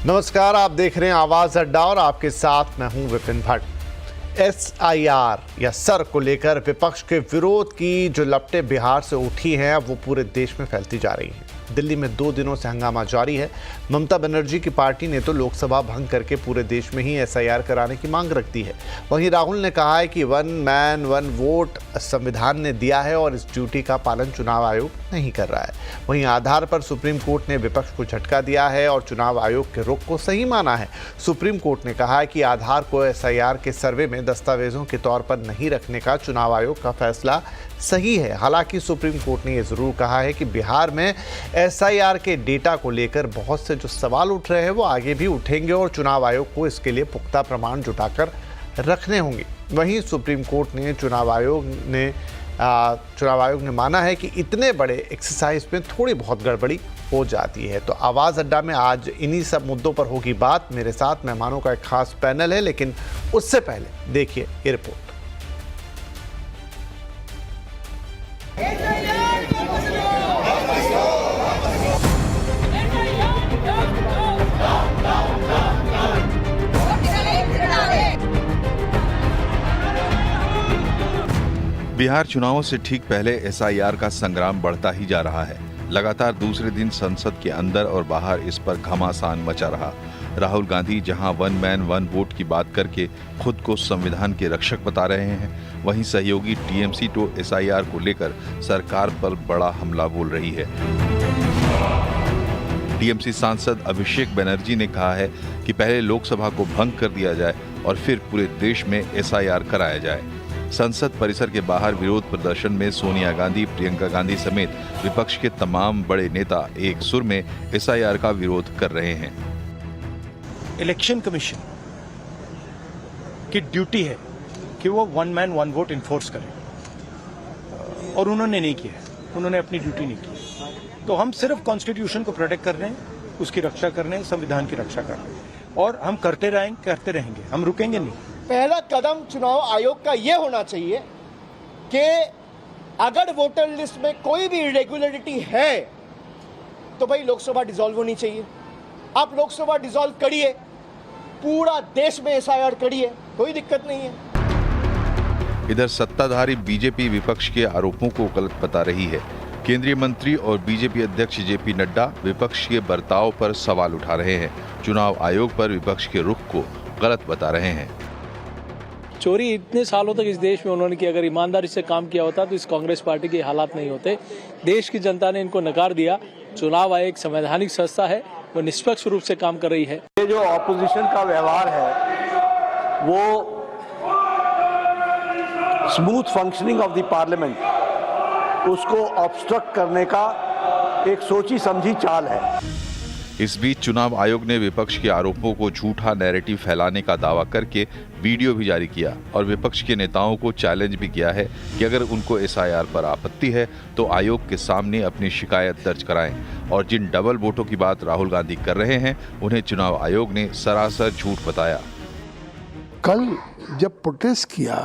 नमस्कार, आप देख रहे हैं आवाज अड्डा और आपके साथ मैं हूं विपिन भट्ट। एसआईआर या सर को लेकर विपक्ष के विरोध की जो लपटें बिहार से उठी हैं वो पूरे देश में फैलती जा रही हैं। दिल्ली में 2 दिनों से हंगामा जारी है। ममता बनर्जी की पार्टी ने तो लोकसभा भंग करके पूरे देश में ही एसआईआर कराने की मांग रख दी है। वहीं राहुल ने कहा है कि 1 मैन 1 वोट संविधान ने दिया है और इस ड्यूटी का पालन चुनाव आयोग नहीं कर रहा है। वहीं आधार पर सुप्रीम कोर्ट ने विपक्ष को झटका दिया है और चुनाव आयोग के रुख को सही माना है। सुप्रीम कोर्ट ने कहा है कि आधार को एसआईआर के सर्वे में दस्तावेजों के तौर पर नहीं रखने का चुनाव आयोग का फैसला सही है। हालांकि सुप्रीम कोर्ट ने यह जरूर कहा है कि बिहार में एसआईआर के डेटा को लेकर बहुत से जो सवाल उठ रहे हैं वो आगे भी उठेंगे और चुनाव आयोग को इसके लिए पुख्ता प्रमाण जुटाकर रखने होंगे। वहीं सुप्रीम कोर्ट ने चुनाव आयोग ने माना है कि इतने बड़े एक्सरसाइज में थोड़ी बहुत गड़बड़ी हो जाती है। तो आवाज़ अड्डा में आज इन्हीं सब मुद्दों पर होगी बात। मेरे साथ मेहमानों का एक खास पैनल है, लेकिन उससे पहले देखिए ये रिपोर्ट। बिहार चुनावों से ठीक पहले एसआईआर का संग्राम बढ़ता ही जा रहा है। लगातार दूसरे दिन संसद के अंदर और बाहर इस पर घमासान मचा रहा। राहुल गांधी जहां 1 मैन 1 वोट की बात करके खुद को संविधान के रक्षक बता रहे हैं, वहीं सहयोगी टीएमसी तो एसआईआर को लेकर सरकार पर बड़ा हमला बोल रही है। टीएमसी सांसद अभिषेक बनर्जी ने कहा है कि पहले लोकसभा को भंग कर दिया जाए और फिर पूरे देश में एसआईआर कराया जाए। संसद परिसर के बाहर विरोध प्रदर्शन में सोनिया गांधी, प्रियंका गांधी समेत विपक्ष के तमाम बड़े नेता एक सुर में एसआईआर का विरोध कर रहे हैं। इलेक्शन कमीशन की ड्यूटी है कि वो 1 मैन 1 वोट इन्फोर्स करे और उन्होंने नहीं किया। उन्होंने अपनी ड्यूटी नहीं की। तो हम सिर्फ कॉन्स्टिट्यूशन को प्रोटेक्ट कर रहे हैं, उसकी रक्षा कर रहे हैं, संविधान की रक्षा कर रहे हैं और हम करते रहेंगे, हम रुकेंगे नहीं। पहला कदम चुनाव आयोग का यह होना चाहिए कि अगर वोटर लिस्ट में कोई भी इरेगुलरिटी है तो भाई लोकसभा डिसॉल्व होनी चाहिए। आप लोकसभा डिसॉल्व करिए, पूरा देश में एसआईआर करिए, कोई दिक्कत नहीं है। इधर सत्ताधारी बीजेपी विपक्ष के आरोपों को गलत बता रही है। केंद्रीय मंत्री और बीजेपी अध्यक्ष जेपी नड्डा विपक्ष के बर्ताव पर सवाल उठा रहे हैं। चुनाव आयोग पर विपक्ष के रुख को गलत बता रहे हैं। चोरी इतने सालों तक इस देश में उन्होंने की, अगर ईमानदारी से काम किया होता तो इस कांग्रेस पार्टी के हालात नहीं होते। देश की जनता ने इनको नकार दिया। चुनाव आयोग संवैधानिक संस्था है, वो निष्पक्ष रूप से काम कर रही है। ये जो ऑपोजिशन का व्यवहार है वो smooth functioning of the parliament उसको ऑब्स्ट्रक्ट करने का एक सोची समझी चाल है। इस बीच चुनाव आयोग ने विपक्ष के आरोपों को झूठा नैरेटिव फैलाने का दावा करके वीडियो भी जारी किया और विपक्ष के नेताओं को चैलेंज भी किया है कि अगर उनको एसआईआर पर आपत्ति है तो आयोग के सामने अपनी शिकायत दर्ज कराएं और जिन डबल वोटों की बात राहुल गांधी कर रहे हैं उन्हें चुनाव आयोग ने सरासर झूठ बताया। कल जब प्रोटेस्ट किया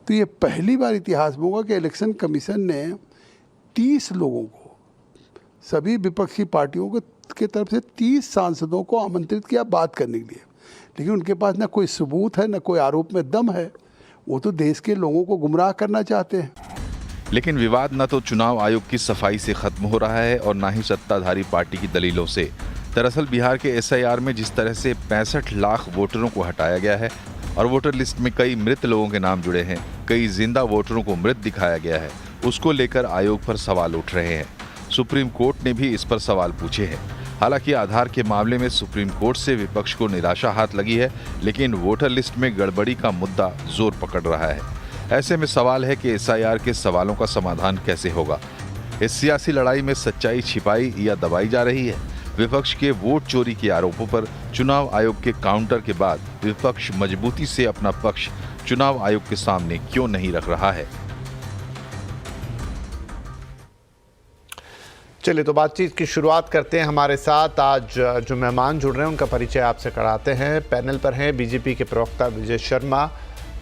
तो ये पहली बार इतिहास में होगा कि इलेक्शन कमीशन ने 30 लोगों को, सभी विपक्षी पार्टियों के तरफ से 30 सांसदों को आमंत्रित किया बात करने के लिए, लेकिन उनके पास ना कोई सबूत है, ना कोई आरोप में दम है। वो तो देश के लोगों को गुमराह करना चाहते हैं। लेकिन विवाद न तो चुनाव आयोग की सफाई से खत्म हो रहा है और न ही सत्ताधारी पार्टी की दलीलों से। दरअसल बिहार के एसआईआर में जिस तरह से 65 लाख वोटरों को हटाया गया है और वोटर लिस्ट में कई मृत लोगों के नाम जुड़े हैं, कई जिंदा वोटरों को मृत दिखाया गया है, उसको लेकर आयोग पर सवाल उठ रहे हैं। सुप्रीम कोर्ट ने भी इस पर सवाल पूछे हैं। हालांकि आधार के मामले में सुप्रीम कोर्ट से विपक्ष को निराशा हाथ लगी है, लेकिन वोटर लिस्ट में गड़बड़ी का मुद्दा जोर पकड़ रहा है। ऐसे में सवाल है कि एसआईआर के सवालों का समाधान कैसे होगा। इस सियासी लड़ाई में सच्चाई छिपाई या दबाई जा रही है। विपक्ष के वोट चोरी के आरोपों पर चुनाव आयोग के काउंटर के बाद विपक्ष मजबूती से अपना पक्ष चुनाव आयोग के सामने क्यों नहीं रख रहा है। चलिए तो बातचीत की शुरुआत करते हैं। हमारे साथ आज जो मेहमान जुड़ रहे हैं उनका परिचय आपसे कराते हैं। पैनल पर हैं बीजेपी के प्रवक्ता विजय शर्मा,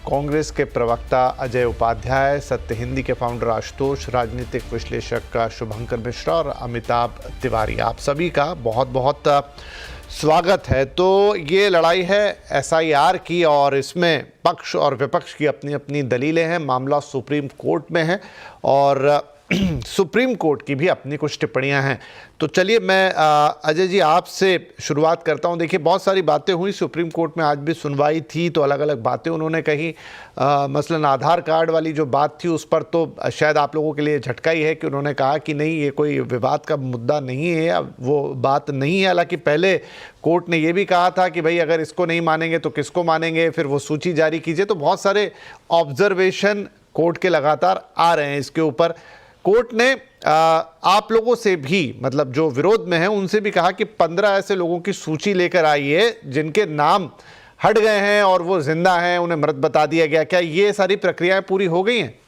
कांग्रेस के प्रवक्ता अजय उपाध्याय, सत्य हिंदी के फाउंडर आशुतोष, राजनीतिक विश्लेषक शुभंकर मिश्रा और अमिताभ तिवारी। आप सभी का बहुत बहुत स्वागत है। तो ये लड़ाई है एसआईआर की और इसमें पक्ष और विपक्ष की अपनी अपनी दलीलें हैं। मामला सुप्रीम कोर्ट में है और सुप्रीम कोर्ट की भी अपनी कुछ टिप्पणियां हैं। तो चलिए मैं अजय जी आपसे शुरुआत करता हूं। देखिए बहुत सारी बातें हुई सुप्रीम कोर्ट में, आज भी सुनवाई थी तो अलग अलग बातें उन्होंने कही। मसलन आधार कार्ड वाली जो बात थी उस पर तो शायद आप लोगों के लिए झटका ही है कि उन्होंने कहा कि नहीं ये कोई विवाद का मुद्दा नहीं है, वो बात नहीं है। हालांकि पहले कोर्ट ने ये भी कहा था कि भाई अगर इसको नहीं मानेंगे तो किसको मानेंगे, फिर वो सूची जारी कीजिए। तो बहुत सारे ऑब्जर्वेशन कोर्ट के लगातार आ रहे हैं इसके ऊपर। कोर्ट ने आप लोगों से भी, मतलब जो विरोध में हैं उनसे भी कहा कि 15 ऐसे लोगों की सूची लेकर आइए जिनके नाम हट गए हैं और वो जिंदा हैं, उन्हें मृत बता दिया गया। क्या ये सारी प्रक्रियाएं पूरी हो गई हैं?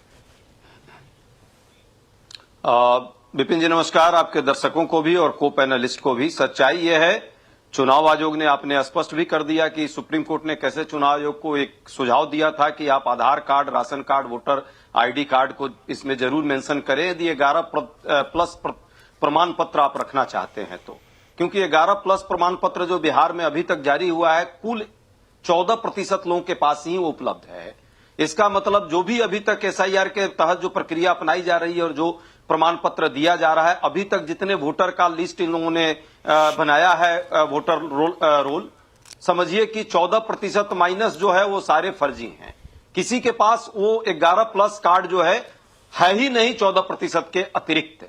विपिन जी नमस्कार, आपके दर्शकों को भी और को पैनलिस्ट को भी। सच्चाई यह है, चुनाव आयोग ने आपने स्पष्ट भी कर दिया कि सुप्रीम कोर्ट ने कैसे चुनाव आयोग को एक सुझाव दिया था कि आप Aadhaar card, ration card, voter ID card को इसमें जरूर मेंशन करें यदि 11+ प्रमाण पत्र आप रखना चाहते हैं तो। क्योंकि 11+ प्रमाण पत्र जो बिहार में अभी तक जारी हुआ है, कुल 14% लोगों के पास ही उपलब्ध है। इसका मतलब जो भी अभी तक एसआईआर के तहत जो प्रक्रिया अपनाई जा रही है और जो प्रमाण पत्र दिया जा रहा है, अभी तक जितने वोटर का लिस्ट इन लोगों ने बनाया है वोटर रोल, समझिए कि 14% माइनस जो है वो सारे फर्जी हैं। किसी के पास वो 11+ कार्ड जो है ही नहीं 14% के अतिरिक्त।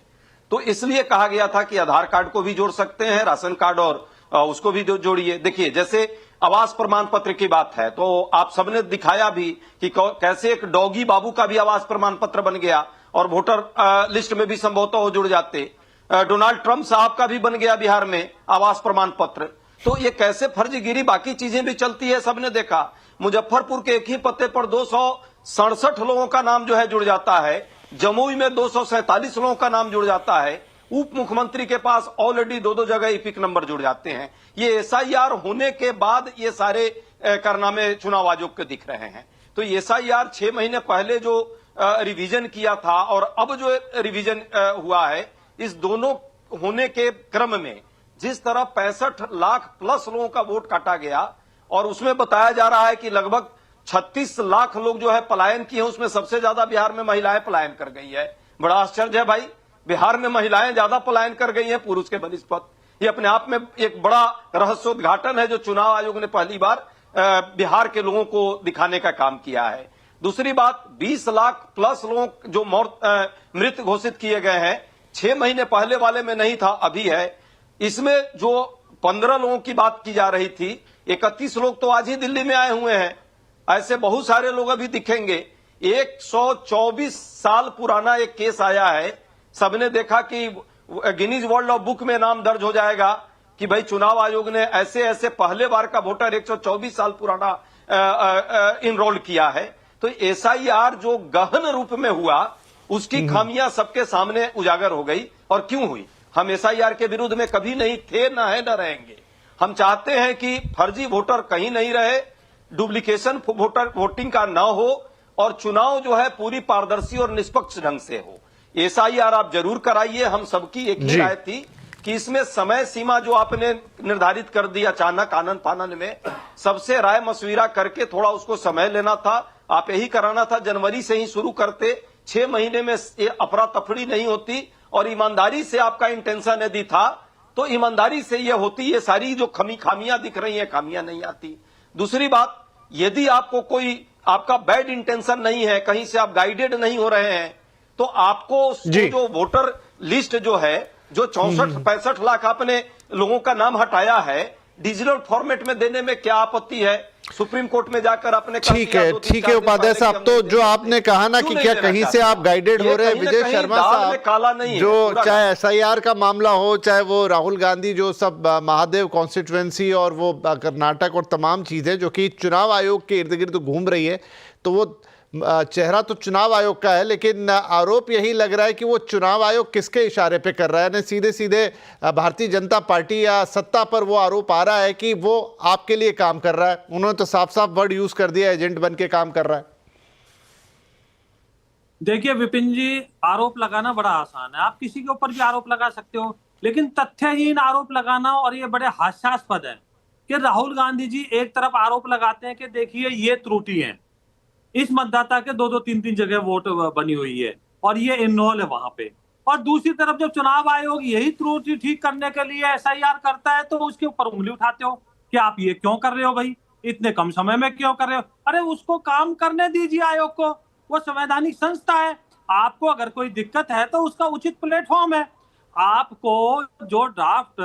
तो इसलिए कहा गया था कि आधार कार्ड को भी जोड़ सकते हैं, राशन कार्ड और उसको भी जोड़िए। देखिए जैसे आवास प्रमाण पत्र की बात है तो आप सबने दिखाया भी कि कैसे एक डॉगी बाबू का भी आवास प्रमाण पत्र बन गया और वोटर लिस्ट में भी संभवतः वो जुड़ जाते। डोनाल्ड ट्रंप साहब का भी बन गया बिहार में आवास प्रमाण पत्र। तो ये कैसे फर्जीगिरी, बाकी चीजें भी चलती है, सबने देखा। मुजफ्फरपुर के एक ही पत्ते पर 267 लोगों का नाम जो है जुड़ जाता है, जमुई में 247 लोगों का नाम जुड़ जाता है, उप मुख्यमंत्री के पास ऑलरेडी 2 जगह इपिक नंबर जुड़ जाते हैं। ये एसआईआर होने के बाद ये सारे कारनामे चुनाव आयोग के दिख रहे हैं। तो एसआईआर 6 महीने पहले जो रिवीजन किया था और अब जो रिवीजन हुआ है, इस दोनों होने के क्रम में जिस तरह 65 लाख प्लस लोगों का वोट काटा गया और उसमें बताया जा रहा है कि लगभग 36 लाख लोग जो है पलायन किए हैं, उसमें सबसे ज्यादा बिहार में महिलाएं पलायन कर गई है। बड़ा आश्चर्य है भाई, बिहार में महिलाएं ज्यादा पलायन कर गई हैं पुरुष के बनिस्पत। ये अपने आप में एक बड़ा रहस्योद्घाटन है जो चुनाव आयोग ने पहली बार बिहार के लोगों को दिखाने का काम किया है। दूसरी बात, 20 लाख प्लस लोग जो मृत घोषित किए गए हैं, 6 महीने पहले वाले में नहीं था, अभी है। इसमें जो 15 लोगों की बात की जा रही थी, 31 लोग तो आज ही दिल्ली में आए हुए हैं। ऐसे बहुत सारे लोग अभी दिखेंगे। 124 साल पुराना एक केस आया है, सबने देखा कि गिनीज वर्ल्ड ऑफ बुक में नाम दर्ज हो जाएगा कि भाई चुनाव आयोग ने ऐसे ऐसे पहले बार का वोटर 124 साल पुराना इनरोल किया है। तो एसआईआर जो गहन रूप में हुआ उसकी खामियां सबके सामने उजागर हो गई। और क्यों हुई? हम एसआईआर के विरुद्ध में कभी नहीं थे, न है, न रहेंगे। हम चाहते हैं कि फर्जी वोटर कहीं नहीं रहे, डुप्लीकेशन वोटिंग का न हो और चुनाव जो है पूरी पारदर्शी और निष्पक्ष ढंग से हो। एसआईआर आप जरूर कराइए। हम सबकी एक ही राय थी कि इसमें समय सीमा जो आपने निर्धारित कर दी अचानक आनंद फानंद में, सबसे राय मशविरा करके थोड़ा उसको समय लेना था। आप यही कराना था, जनवरी से ही शुरू करते, 6 महीने में अफरा तफड़ी नहीं होती और ईमानदारी से आपका इंटेंशन यदि था तो ईमानदारी से ये होती, ये सारी जो खामियां दिख रही हैं खामियां नहीं आती। दूसरी बात, यदि आपको कोई आपका बैड इंटेंशन नहीं है, कहीं से आप गाइडेड नहीं हो रहे हैं, तो आपको जो वोटर लिस्ट जो है, जो 64-65 लाख आपने लोगों का नाम हटाया है, डिजिटल फॉर्मेट में देने में क्या आपत्ति है? सुप्रीम कोर्ट में जाकर आपने ठीक है उपाध्याय साहब, तो जो आपने कहा ना कि क्या कहीं से आप गाइडेड हो रहे हैं, विजय शर्मा साहब, काला नहीं जो चाहे एसआईआर का मामला हो, चाहे वो राहुल गांधी जो सब महादेव कॉन्स्टिट्यूएंसी और वो कर्नाटक और तमाम चीजें जो कि चुनाव आयोग के इर्द गिर्द घूम रही है, तो वो चेहरा तो चुनाव आयोग का है, लेकिन आरोप यही लग रहा है कि वो चुनाव आयोग किसके इशारे पे कर रहा है। सीधे सीधे भारतीय जनता पार्टी या सत्ता पर वो आरोप आ रहा है कि वो आपके लिए काम कर रहा है। उन्होंने तो साफ साफ वर्ड यूज कर दिया, एजेंट बन के काम कर रहा है। देखिए विपिन जी, आरोप लगाना बड़ा आसान है, आप किसी के ऊपर भी आरोप लगा सकते हो। लेकिन तथ्यहीन आरोप लगाना, और ये बड़े हास्यास्पद है कि राहुल गांधी जी एक तरफ आरोप लगाते हैं कि देखिए ये त्रुटि है, इस मतदाता के 2-2, 3-3 जगह वोट बनी हुई है और ये इनरोल है वहां पे, और दूसरी तरफ जब चुनाव आयोग यही त्रुटि ठीक करने के लिए एसआईआर करता है तो उसके ऊपर उंगली उठाते हो कि आप ये क्यों कर रहे हो भाई, इतने कम समय में क्यों कर रहे हो। अरे उसको काम करने दीजिए, आयोग को, वो संवैधानिक संस्था है। आपको अगर कोई दिक्कत है तो उसका उचित प्लेटफॉर्म है। आपको जो ड्राफ्ट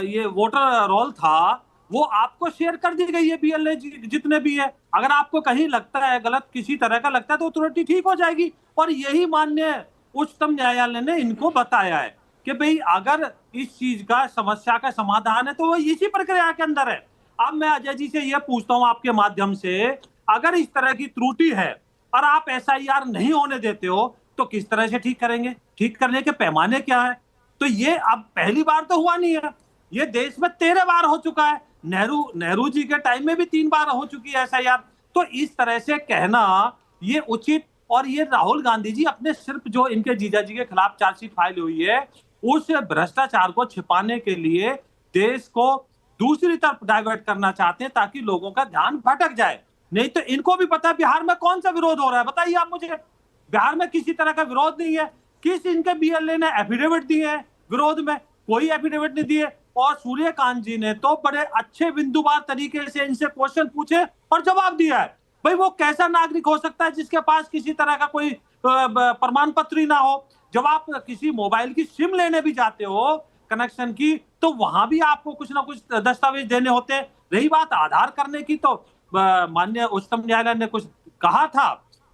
ये वोटर रोल था वो आपको शेयर कर दी गई है, बीएलए जितने भी है। अगर आपको कहीं लगता है गलत किसी तरह का लगता है तो त्रुटि ठीक हो जाएगी, और यही माननीय उच्चतम न्यायालय ने इनको बताया है कि भाई अगर इस चीज का समस्या का समाधान है तो वो इसी प्रक्रिया के अंदर है। अब मैं अजय जी से ये पूछता हूं आपके माध्यम से, अगर इस तरह की त्रुटि है और आप एसआईआर नहीं होने देते हो तो किस तरह से ठीक करेंगे? ठीक करने के पैमाने क्या है? तो ये अब पहली बार तो हुआ नहीं है, ये देश में 13 बार हो चुका है। नेहरू जी के टाइम में भी 3 बार हो चुकी है एसआईआर। तो इस तरह से कहना ये उचित, और ये राहुल गांधी जी अपने सिर्फ जो इनके जीजा जी के खिलाफ चार्जशीट फाइल हुई है उस भ्रष्टाचार को छिपाने के लिए देश को दूसरी तरफ डाइवर्ट करना चाहते हैं ताकि लोगों का ध्यान भटक जाए। नहीं तो इनको भी पता है बिहार में कौन सा विरोध हो रहा है, बताइए आप मुझे। बिहार में किसी तरह का विरोध नहीं है। किस इनके बीएलए ने एफिडेविट दिए हैं विरोध में? कोई एफिडेविट नहीं दिए। और सूर्यकांत जी ने तो बड़े अच्छे बिंदुवार तरीके से इनसे क्वेश्चन पूछे और जवाब दिया है। भाई वो कैसा नागरिक हो सकता है जिसके पास किसी तरह का कोई प्रमाण पत्र ही ना हो? जब आप किसी मोबाइल की सिम लेने भी जाते हो कनेक्शन की, तो वहां भी आपको कुछ ना कुछ दस्तावेज देने होते हैं। रही बात आधार करने की, तो माननीय उच्चतम न्यायालय ने कुछ कहा था,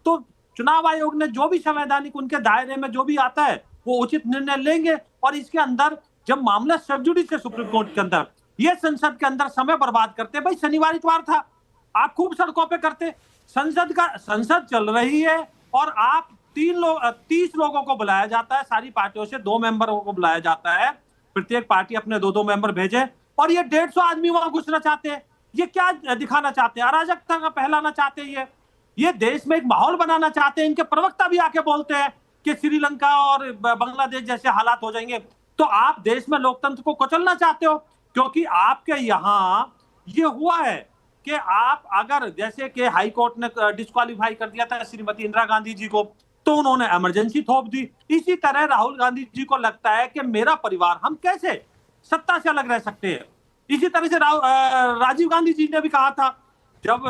तो चुनाव आयोग ने जो भी संवैधानिक उनके दायरे में जो भी आता है वो उचित निर्णय लेंगे। और इसके अंदर जब मामला सब जुडिस है सुप्रीम कोर्ट के अंदर, ये संसद के अंदर समय बर्बाद करते। भाई शनिवार इतवार था, आप खूब सड़कों पे करते। संसद चल रही है और आप 30 लोगों को बुलाया जाता है, सारी पार्टियों से 2 मेंबरों को बुलाया जाता है, प्रत्येक पार्टी अपने 2-2 मेंबर भेजे, और ये 150 आदमी वहां घुसना चाहते हैं। ये क्या दिखाना चाहते हैं? अराजकता का फैलाना चाहते हैं। ये देश में एक माहौल बनाना चाहते हैं। इनके प्रवक्ता भी आके बोलते हैं कि श्रीलंका और बांग्लादेश जैसे हालात हो जाएंगे। तो आप देश में लोकतंत्र को कुचलना चाहते हो, क्योंकि आपके यहां ये हुआ है कि आप अगर जैसे कि हाई कोर्ट ने डिस्क्वालीफाई कर दिया था श्रीमती इंदिरा गांधी जी को, तो उन्होंने इमरजेंसी थोप दी। इसी तरह राहुल गांधी जी को लगता है कि मेरा परिवार, हम कैसे सत्ता से अलग रह सकते हैं। इसी तरह से राजीव गांधी जी ने भी कहा था, जब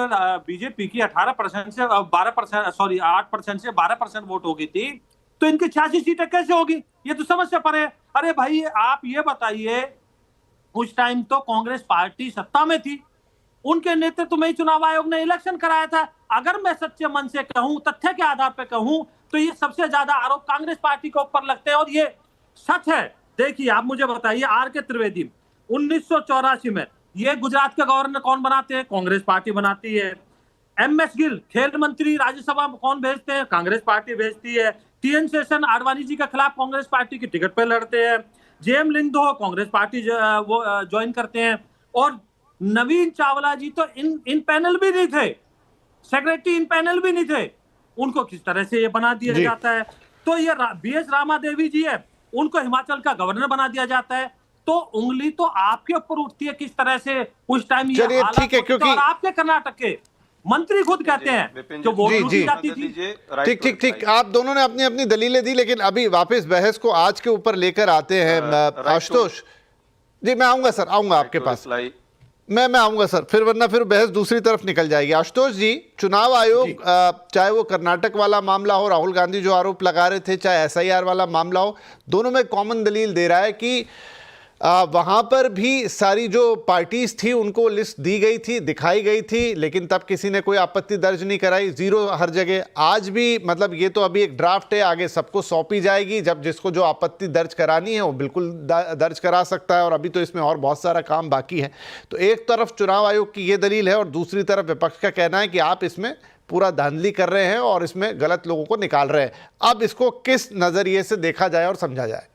बीजेपी की 18% से 12%, सॉरी 8% से 12% वोट हो गई थी, तो इनकी 86 सीटें कैसे होगी? ये तो समझ से परे। अरे भाई आप ये बताइए, उस टाइम तो कांग्रेस पार्टी सत्ता में थी, उनके नेतृत्व में ही चुनाव आयोग ने इलेक्शन कराया था। अगर मैं सच्चे मन से कहूं, तथ्य के आधार पर कहूं, तो ये सबसे ज्यादा आरोप कांग्रेस पार्टी के ऊपर लगते हैं, और ये सच है। देखिए आप मुझे बताइए, आर.के. त्रिवेदी 1984 में ये गुजरात के गवर्नर कौन बनाते हैं? कांग्रेस पार्टी बनाती है। एम.एस. गिल खेल मंत्री राज्यसभा में कौन भेजते हैं? कांग्रेस पार्टी भेजती है। टी.एन. शेषन आडवाणी जी के खिलाफ कांग्रेस पार्टी की टिकट पे लड़ते हैं। जे.एम. लिंगदो कांग्रेस पार्टी वो ज्वाइन करते हैं। और नवीन चावला जी तो इन पैनल भी नहीं थे, सेक्रेटरी इन पैनल भी नहीं थे। उनको किस तरह से ये बना दिया जाता है? तो ये बी.एस. रामा देवी जी है, उनको हिमाचल का गवर्नर बना दिया जाता है। तो उंगली तो आपके ऊपर उठती है किस तरह से उस टाइम ये हालात होते थे। क्योंकि और आपके कर्नाटक के मंत्री खुद कहते हैं जो वोट लूटी जाती थी। ठीक, आप दोनों ने अपनी अपनी दलीलें दी, लेकिन अभी वापस बहस को आज के ऊपर लेकर आते हैं। आशुतोष जी, मैं आऊंगा सर, आऊंगा आपके पास, मैं आऊंगा सर, फिर वरना फिर बहस दूसरी तरफ निकल जाएगी। आशुतोष जी, चुनाव आयोग चाहे वो कर्नाटक वाला मामला हो, राहुल गांधी जो आरोप लगा रहे थे, चाहे एसआईआर वाला मामला हो, दोनों में कॉमन दलील दे रहा है कि वहाँ पर भी सारी जो पार्टीज थी उनको लिस्ट दी गई थी, दिखाई गई थी, लेकिन तब किसी ने कोई आपत्ति दर्ज नहीं कराई, जीरो हर जगह। आज भी मतलब ये तो अभी एक ड्राफ्ट है, आगे सबको सौंपी जाएगी, जब जिसको जो आपत्ति दर्ज करानी है वो बिल्कुल दर्ज करा सकता है, और अभी तो इसमें और बहुत सारा काम बाकी है। तो एक तरफ चुनाव आयोग की ये दलील है और दूसरी तरफ विपक्ष का कहना है कि आप इसमें पूरा धांधली कर रहे हैं और इसमें गलत लोगों को निकाल रहे हैं। अब इसको किस नज़रिए से देखा जाए और समझा जाए?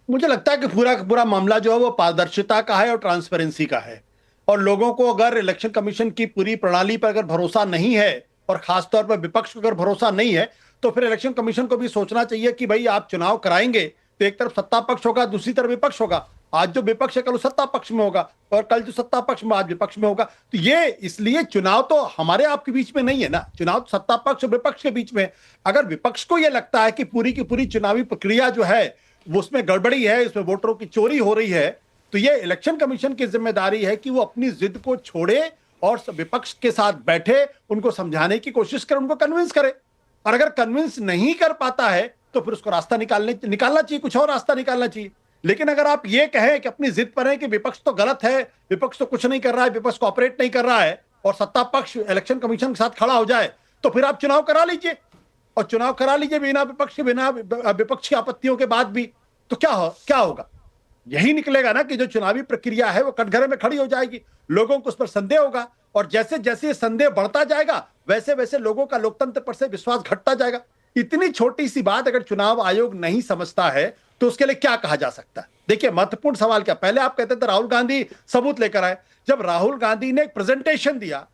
मुझे लगता है कि पूरा मामला जो है वो पारदर्शिता का है और ट्रांसपेरेंसी का है, और लोगों को अगर इलेक्शन कमीशन की पूरी प्रणाली पर अगर भरोसा नहीं है, और खासतौर पर विपक्ष को अगर भरोसा नहीं है, तो फिर इलेक्शन कमीशन को भी सोचना चाहिए कि भाई आप चुनाव कराएंगे तो एक तरफ सत्ता पक्ष होगा, दूसरी तरफ विपक्ष होगा। आज जो विपक्ष है कल सत्ता पक्ष में होगा, और कल जो सत्ता पक्ष में आज विपक्ष में होगा। तो ये इसलिए चुनाव तो हमारे आपके बीच में नहीं है ना, चुनाव तो सत्ता पक्ष और विपक्ष के बीच में। अगर विपक्ष को यह लगता है कि पूरी की पूरी चुनावी प्रक्रिया जो है वो उसमें गड़बड़ी है, इसमें वोटरों की चोरी हो रही है, तो ये इलेक्शन कमीशन की जिम्मेदारी है कि वो अपनी जिद को छोड़े और विपक्ष के साथ बैठे, उनको समझाने की कोशिश करे, उनको कन्विंस करे। और अगर कन्विंस नहीं कर पाता है तो फिर उसको रास्ता निकालना चाहिए, कुछ और रास्ता निकालना चाहिए। लेकिन अगर आप ये कहें कि अपनी जिद पर है कि विपक्ष तो गलत है, विपक्ष तो कुछ नहीं कर रहा है, विपक्ष कोऑपरेट नहीं कर रहा है, और सत्ता पक्ष इलेक्शन कमीशन के साथ खड़ा हो जाए, तो फिर आप चुनाव करा लीजिए, और चुनाव करा लीजिए बिना विपक्ष की आपत्तियों के बाद भी। तो क्या होगा? यही निकलेगा ना कि जो चुनावी प्रक्रिया है वो कटघरे में खड़ी हो जाएगी, लोगों को उस पर संदेह होगा, और जैसे जैसे ये संदेह बढ़ता जाएगा वैसे वैसे लोगों का लोकतंत्र पर से विश्वास घटता जाएगा। इतनी छोटी सी बात अगर चुनाव आयोग नहीं समझता है तो उसके लिए क्या कहा जा सकता है? देखिए, महत्वपूर्ण सवाल क्या, पहले आप कहते थे राहुल गांधी सबूत लेकर आए। जब राहुल गांधी ने एक प्रेजेंटेशन दिया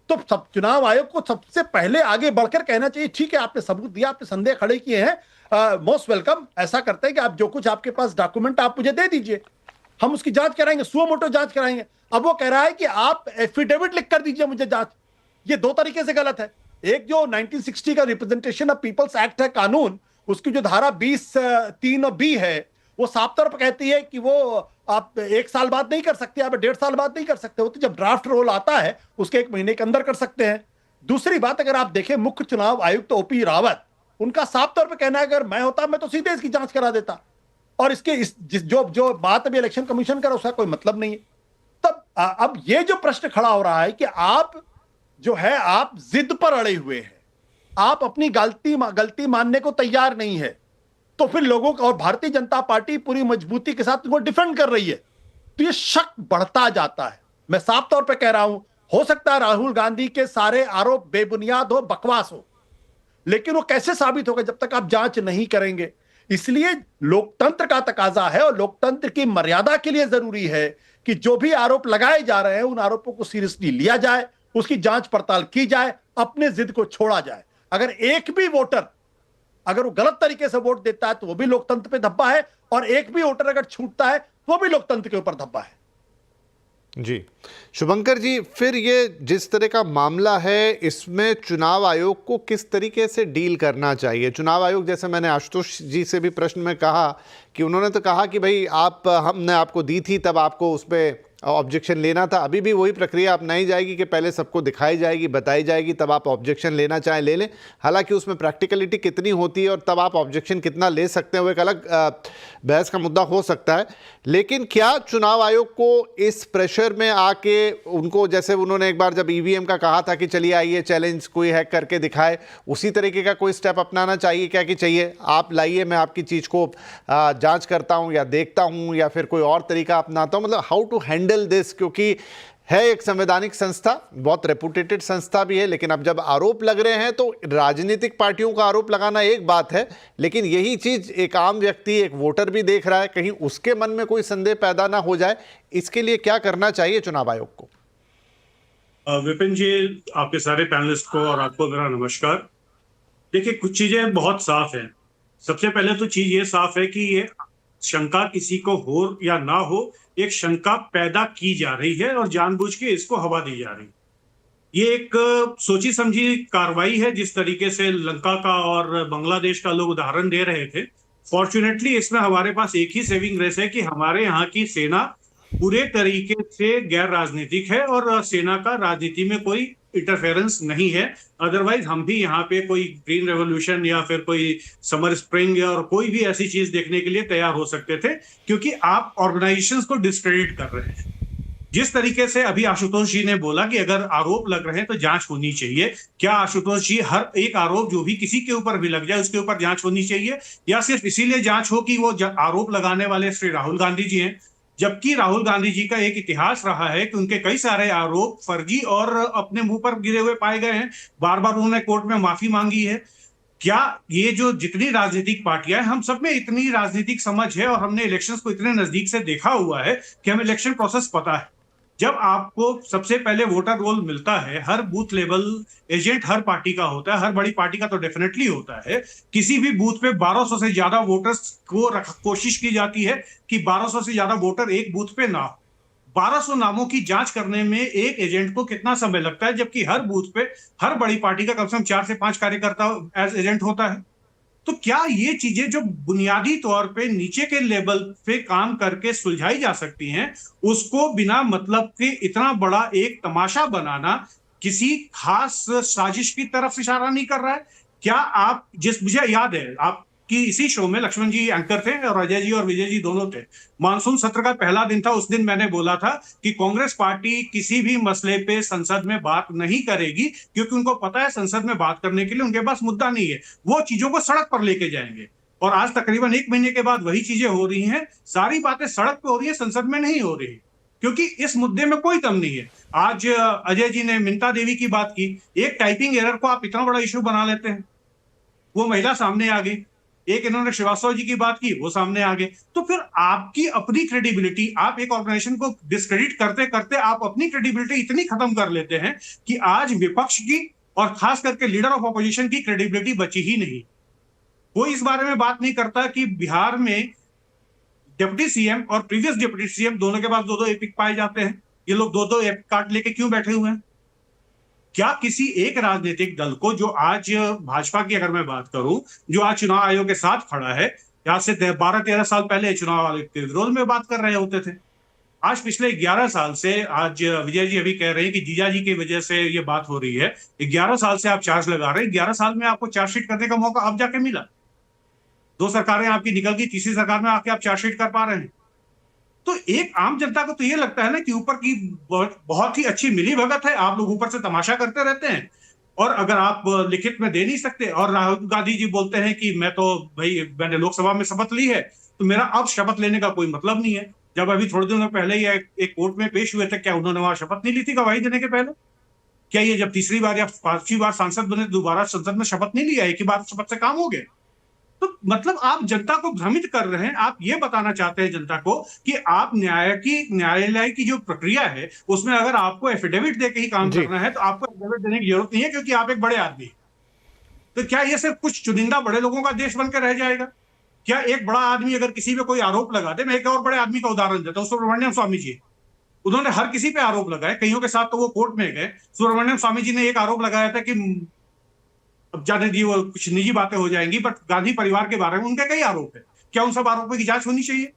तो सब चुनाव आयोग को सबसे पहले आगे बढ़कर कहना चाहिए, ठीक है आपने सबूत दिया, आपने संदेह खड़े किए हैं, मोस्ट वेलकम। ऐसा करते हैं कि आप जो कुछ आपके पास डॉक्यूमेंट आप मुझे दे दीजिए, हम उसकी जांच कराएंगे, सुओ मोटो जांच कराएंगे। अब वो कह रहा है कि आप एफिडेविट लिख कर दीजिए मुझे जांच। ये दो तरीके से गलत है। एक जो 1960 का रिप्रेजेंटेशन ऑफ पीपल्स एक्ट है कानून, उसकी जो धारा 20(3) और बी है, वो साफ तौर पर कहती है कि वो आप 1 साल बाद नहीं कर सकते, आप 1.5 साल बाद नहीं कर सकते, वो तो जब ड्राफ्ट रोल आता है उसके 1 महीने के अंदर कर सकते हैं। दूसरी बात, अगर आप देखें मुख्य चुनाव आयुक्त ओपी रावत, उनका साफ तौर पर कहना है अगर मैं होता मैं तो सीधे इसकी जांच करा देता, और जो बात अभी इलेक्शन कमीशन कर उसका कोई मतलब नहीं है। तब अब ये जो प्रश्न खड़ा हो रहा है कि आप जो है आप जिद पर अड़े हुए हैं, आप अपनी गलती मानने को तैयार नहीं है, तो फिर लोगों का, और भारतीय जनता पार्टी पूरी मजबूती के साथ उनको डिफेंड कर रही है, तो ये शक बढ़ता जाता है। मैं साफ तौर पे कह रहा हूं, हो सकता है राहुल गांधी के सारे आरोप बेबुनियाद हो, बकवास हो, लेकिन वो कैसे साबित होगा जब तक आप जांच नहीं करेंगे। इसलिए लोकतंत्र का तकाजा है और लोकतंत्र की मर्यादा के लिए जरूरी है कि जो भी आरोप लगाए जा रहे हैं उन आरोपों को सीरियसली लिया जाए, उसकी जांच पड़ताल की जाए, अपने जिद को छोड़ा जाए। अगर एक भी वोटर अगर वो गलत तरीके से वोट देता है तो वो भी लोकतंत्र पे धब्बा है, और एक भी वोटर अगर छूटता है वो भी लोकतंत्र के ऊपर धब्बा है। जी शुभंकर जी, फिर ये जिस तरह का मामला है इसमें चुनाव आयोग को किस तरीके से डील करना चाहिए? चुनाव आयोग, जैसे मैंने आशुतोष जी से भी प्रश्न में कहा कि उन्होंने तो कहा कि भाई हमने आपको दी थी तब आपको उस पर ऑब्जेक्शन लेना था, अभी भी वही प्रक्रिया अपनाई जाएगी कि पहले सबको दिखाई जाएगी, बताई जाएगी, तब आप ऑब्जेक्शन लेना चाहें ले लें। हालांकि उसमें प्रैक्टिकलिटी कितनी होती है और तब आप ऑब्जेक्शन कितना ले सकते हैं वो एक अलग बहस का मुद्दा हो सकता है। लेकिन क्या चुनाव आयोग को इस प्रेशर में आके उनको, जैसे उन्होंने एक बार जब ईवीएम का कहा था कि चलिए आइए चैलेंज कोई हैक करके दिखाए, उसी तरीके का कोई स्टेप अपनाना चाहिए क्या कि चाहिए आप लाइए, मैं आपकी चीज़ को जाँच करता हूँ या देखता हूँ या फिर कोई और तरीका अपनाता हूँ? मतलब हाउ टू हैंडल दिस, क्योंकि है एक संवैधानिक संस्था, बहुत रेपुटेटेड संस्था भी है, लेकिन अब जब आरोप लग रहे हैं तो राजनीतिक पार्टियों का आरोप लगाना एक बात है, लेकिन यही चीज एक आम व्यक्ति, एक वोटर भी देख रहा है, कहीं उसके मन में कोई संदेह पैदा ना हो जाए, इसके लिए क्या करना चाहिए चुनाव आयोग को? विपिन जी, आपके सारे पैनलिस्ट को और आपको मेरा नमस्कार। देखिए, कुछ चीजें बहुत साफ हैं। सबसे पहले तो चीज ये साफ है कि ये शंका किसी को हो या ना हो, एक शंका पैदा की जा रही है और जानबूझ के इसको हवा दी जा रही है। ये एक सोची समझी कार्रवाई है, जिस तरीके से लंका का और बांग्लादेश का लोग उदाहरण दे रहे थे। फॉर्चुनेटली इसमें हमारे पास एक ही सेविंग ग्रेस है कि हमारे यहाँ की सेना पूरे तरीके से गैर राजनीतिक है और सेना का राजनीति में कोई इंटरफेरेंस नहीं है। अदरवाइज हम भी यहाँ पे कोई ग्रीन रेवोल्यूशन या फिर कोई समर स्प्रिंग और कोई भी ऐसी चीज देखने के लिए तैयार हो सकते थे, क्योंकि आप ऑर्गेनाइजेशंस को डिस्क्रेडिट कर रहे हैं। जिस तरीके से अभी आशुतोष जी ने बोला कि अगर आरोप लग रहे हैं तो जांच होनी चाहिए, क्या आशुतोष जी हर एक आरोप जो भी किसी के ऊपर भी लग जाए उसके ऊपर जांच होनी चाहिए, या सिर्फ इसीलिए जांच हो कि वो आरोप लगाने वाले श्री राहुल गांधी जी हैं? जबकि राहुल गांधी जी का एक इतिहास रहा है कि उनके कई सारे आरोप फर्जी और अपने मुंह पर गिरे हुए पाए गए हैं। बार बार उन्होंने कोर्ट में माफी मांगी है। क्या ये जो जितनी राजनीतिक पार्टियां हैं, हम सब में इतनी राजनीतिक समझ है और हमने इलेक्शंस को इतने नजदीक से देखा हुआ है कि हमें इलेक्शन प्रोसेस पता है। जब आपको सबसे पहले वोटर रोल मिलता है, हर बूथ लेवल एजेंट हर पार्टी का होता है, हर बड़ी पार्टी का तो डेफिनेटली होता है। किसी भी बूथ पे 1200 से ज्यादा वोटर्स को कोशिश की जाती है कि 1200 से ज्यादा वोटर एक बूथ पे ना हो। 1200 नामों की जांच करने में एक एजेंट को कितना समय लगता है, जबकि हर बूथ पे हर बड़ी पार्टी का कम से कम 4 से 5 कार्यकर्ता एज एजेंट होता है। तो क्या ये चीजें जो बुनियादी तौर पे नीचे के लेवल पे काम करके सुलझाई जा सकती हैं, उसको बिना मतलब के इतना बड़ा एक तमाशा बनाना किसी खास साजिश की तरफ इशारा नहीं कर रहा है? क्या आप, जिस मुझे याद है आपकी इसी शो में लक्ष्मण जी एंकर थे और अजय जी और विजय जी दोनों थे। मानसून सत्र का पहला दिन था, उस दिन मैंने बोला था कि कांग्रेस पार्टी किसी भी मसले पे संसद में बात नहीं करेगी, क्योंकि उनको पता है संसद में बात करने के लिए उनके पास मुद्दा नहीं है, वो चीजों को सड़क पर लेके जाएंगे। और आज तकरीबन 1 महीने के बाद वही चीजें हो रही हैं, सारी बातें सड़क पे हो रही है, संसद में नहीं हो रही, क्योंकि इस मुद्दे में कोई दम नहीं है। आज अजय जी ने मिंता देवी की बात की, एक टाइपिंग एरर को आप इतना बड़ा इश्यू बना लेते हैं, वो महिला सामने आ गई। एक इन्होंने श्रीवास्तव जी की बात की, वो सामने आ गए। तो फिर आपकी अपनी क्रेडिबिलिटी, आप एक ऑर्गेनाइजेशन को डिस्क्रेडिट करते करते आप अपनी क्रेडिबिलिटी इतनी खत्म कर लेते हैं कि आज विपक्ष की और खास करके लीडर ऑफ ऑपोजिशन की क्रेडिबिलिटी बची ही नहीं। कोई इस बारे में बात नहीं करता कि बिहार में डिप्टी सीएम और प्रीवियस डिप्टी सीएम दोनों के पास 2-2 एपिक पाए जाते हैं। ये लोग 2-2 एपिक कार्ड लेके क्यों बैठे हुए हैं? क्या किसी एक राजनीतिक दल को, जो आज भाजपा की अगर मैं बात करूं, जो आज चुनाव आयोग के साथ खड़ा है, यहाँ से 12-13 साल पहले चुनाव आयोग के विरोध में बात कर रहे होते थे, आज पिछले 11 साल से, आज विजय जी अभी कह रहे हैं कि जीजा जी की वजह से ये बात हो रही है, 11 साल से आप चार्ज लगा रहे हैं, 11 साल में आपको चार्जशीट करने का मौका अब जाके मिला। 2 सरकारें आपकी निकल गई, तीसरी सरकार में आके आप चार्जशीट कर पा रहे हैं। तो एक आम जनता को तो ये लगता है ना कि ऊपर की बहुत ही अच्छी मिली भगत है, आप लोग ऊपर से तमाशा करते रहते हैं, और अगर आप लिखित में दे नहीं सकते, और राहुल गांधी जी बोलते हैं कि मैंने लोकसभा में शपथ ली है, तो मेरा अब शपथ लेने का कोई मतलब नहीं है। जब अभी थोड़े दिनों पहले ही एक कोर्ट में पेश हुए थे, क्या उन्होंने वहां शपथ नहीं ली थी गवाही देने के पहले? क्या ये जब तीसरी बार या 5वीं बार सांसद बने, दोबारा संसद में शपथ नहीं लिया, एक ही बार शपथ से काम हो गए? तो मतलब आप जनता को भ्रमित कर रहे हैं। आप ये बताना चाहते हैं जनता को कि आप न्यायालय की जो प्रक्रिया है, उसमें अगर आपको एफिडेविट देके ही काम करना है, तो आपको एफिडेविट देने की जरूरत नहीं है, क्योंकि आप एक बड़े आदमी। तो क्या ये सिर्फ कुछ चुनिंदा बड़े लोगों का देश बनकर रह जाएगा? क्या एक बड़ा आदमी अगर किसी पे कोई आरोप लगा दे, मैं एक और बड़े आदमी का उदाहरण देता हूँ, सुब्रमण्यम स्वामी जी, उन्होंने हर किसी पे आरोप लगाए, कईयों के साथ तो वो कोर्ट में गए। सुब्रमण्यम स्वामी जी ने एक आरोप लगाया था कि, अब जाने दी वो कुछ निजी बातें हो जाएंगी, बट गांधी परिवार के बारे में उनके कई आरोप है, क्या उन सब आरोपों की जांच होनी चाहिए?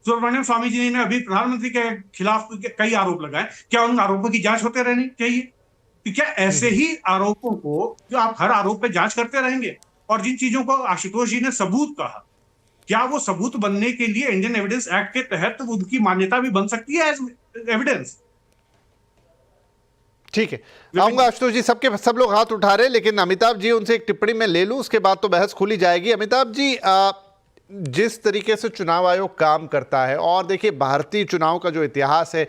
सुब्रमण्यम स्वामी जी ने अभी प्रधानमंत्री के खिलाफ कई आरोप लगाए, क्या उन आरोपों की जांच होते रहनी चाहिए? तो क्या ऐसे ही आरोपों को, जो आप हर आरोप पे जांच करते रहेंगे? और जिन चीजों को आशुतोष जी ने सबूत कहा, क्या वो सबूत बनने के लिए इंडियन एविडेंस एक्ट के तहत उनकी मान्यता भी बन सकती है एज एविडेंस? ठीक है, आऊंगा आशुतोष जी। सब लोग हाथ उठा रहे हैं, लेकिन अमिताभ जी, उनसे एक टिप्पणी मैं ले लूं, उसके बाद तो बहस खुली जाएगी। अमिताभ जी, जिस तरीके से चुनाव आयोग काम करता है, और देखिए भारतीय चुनाव का जो इतिहास है,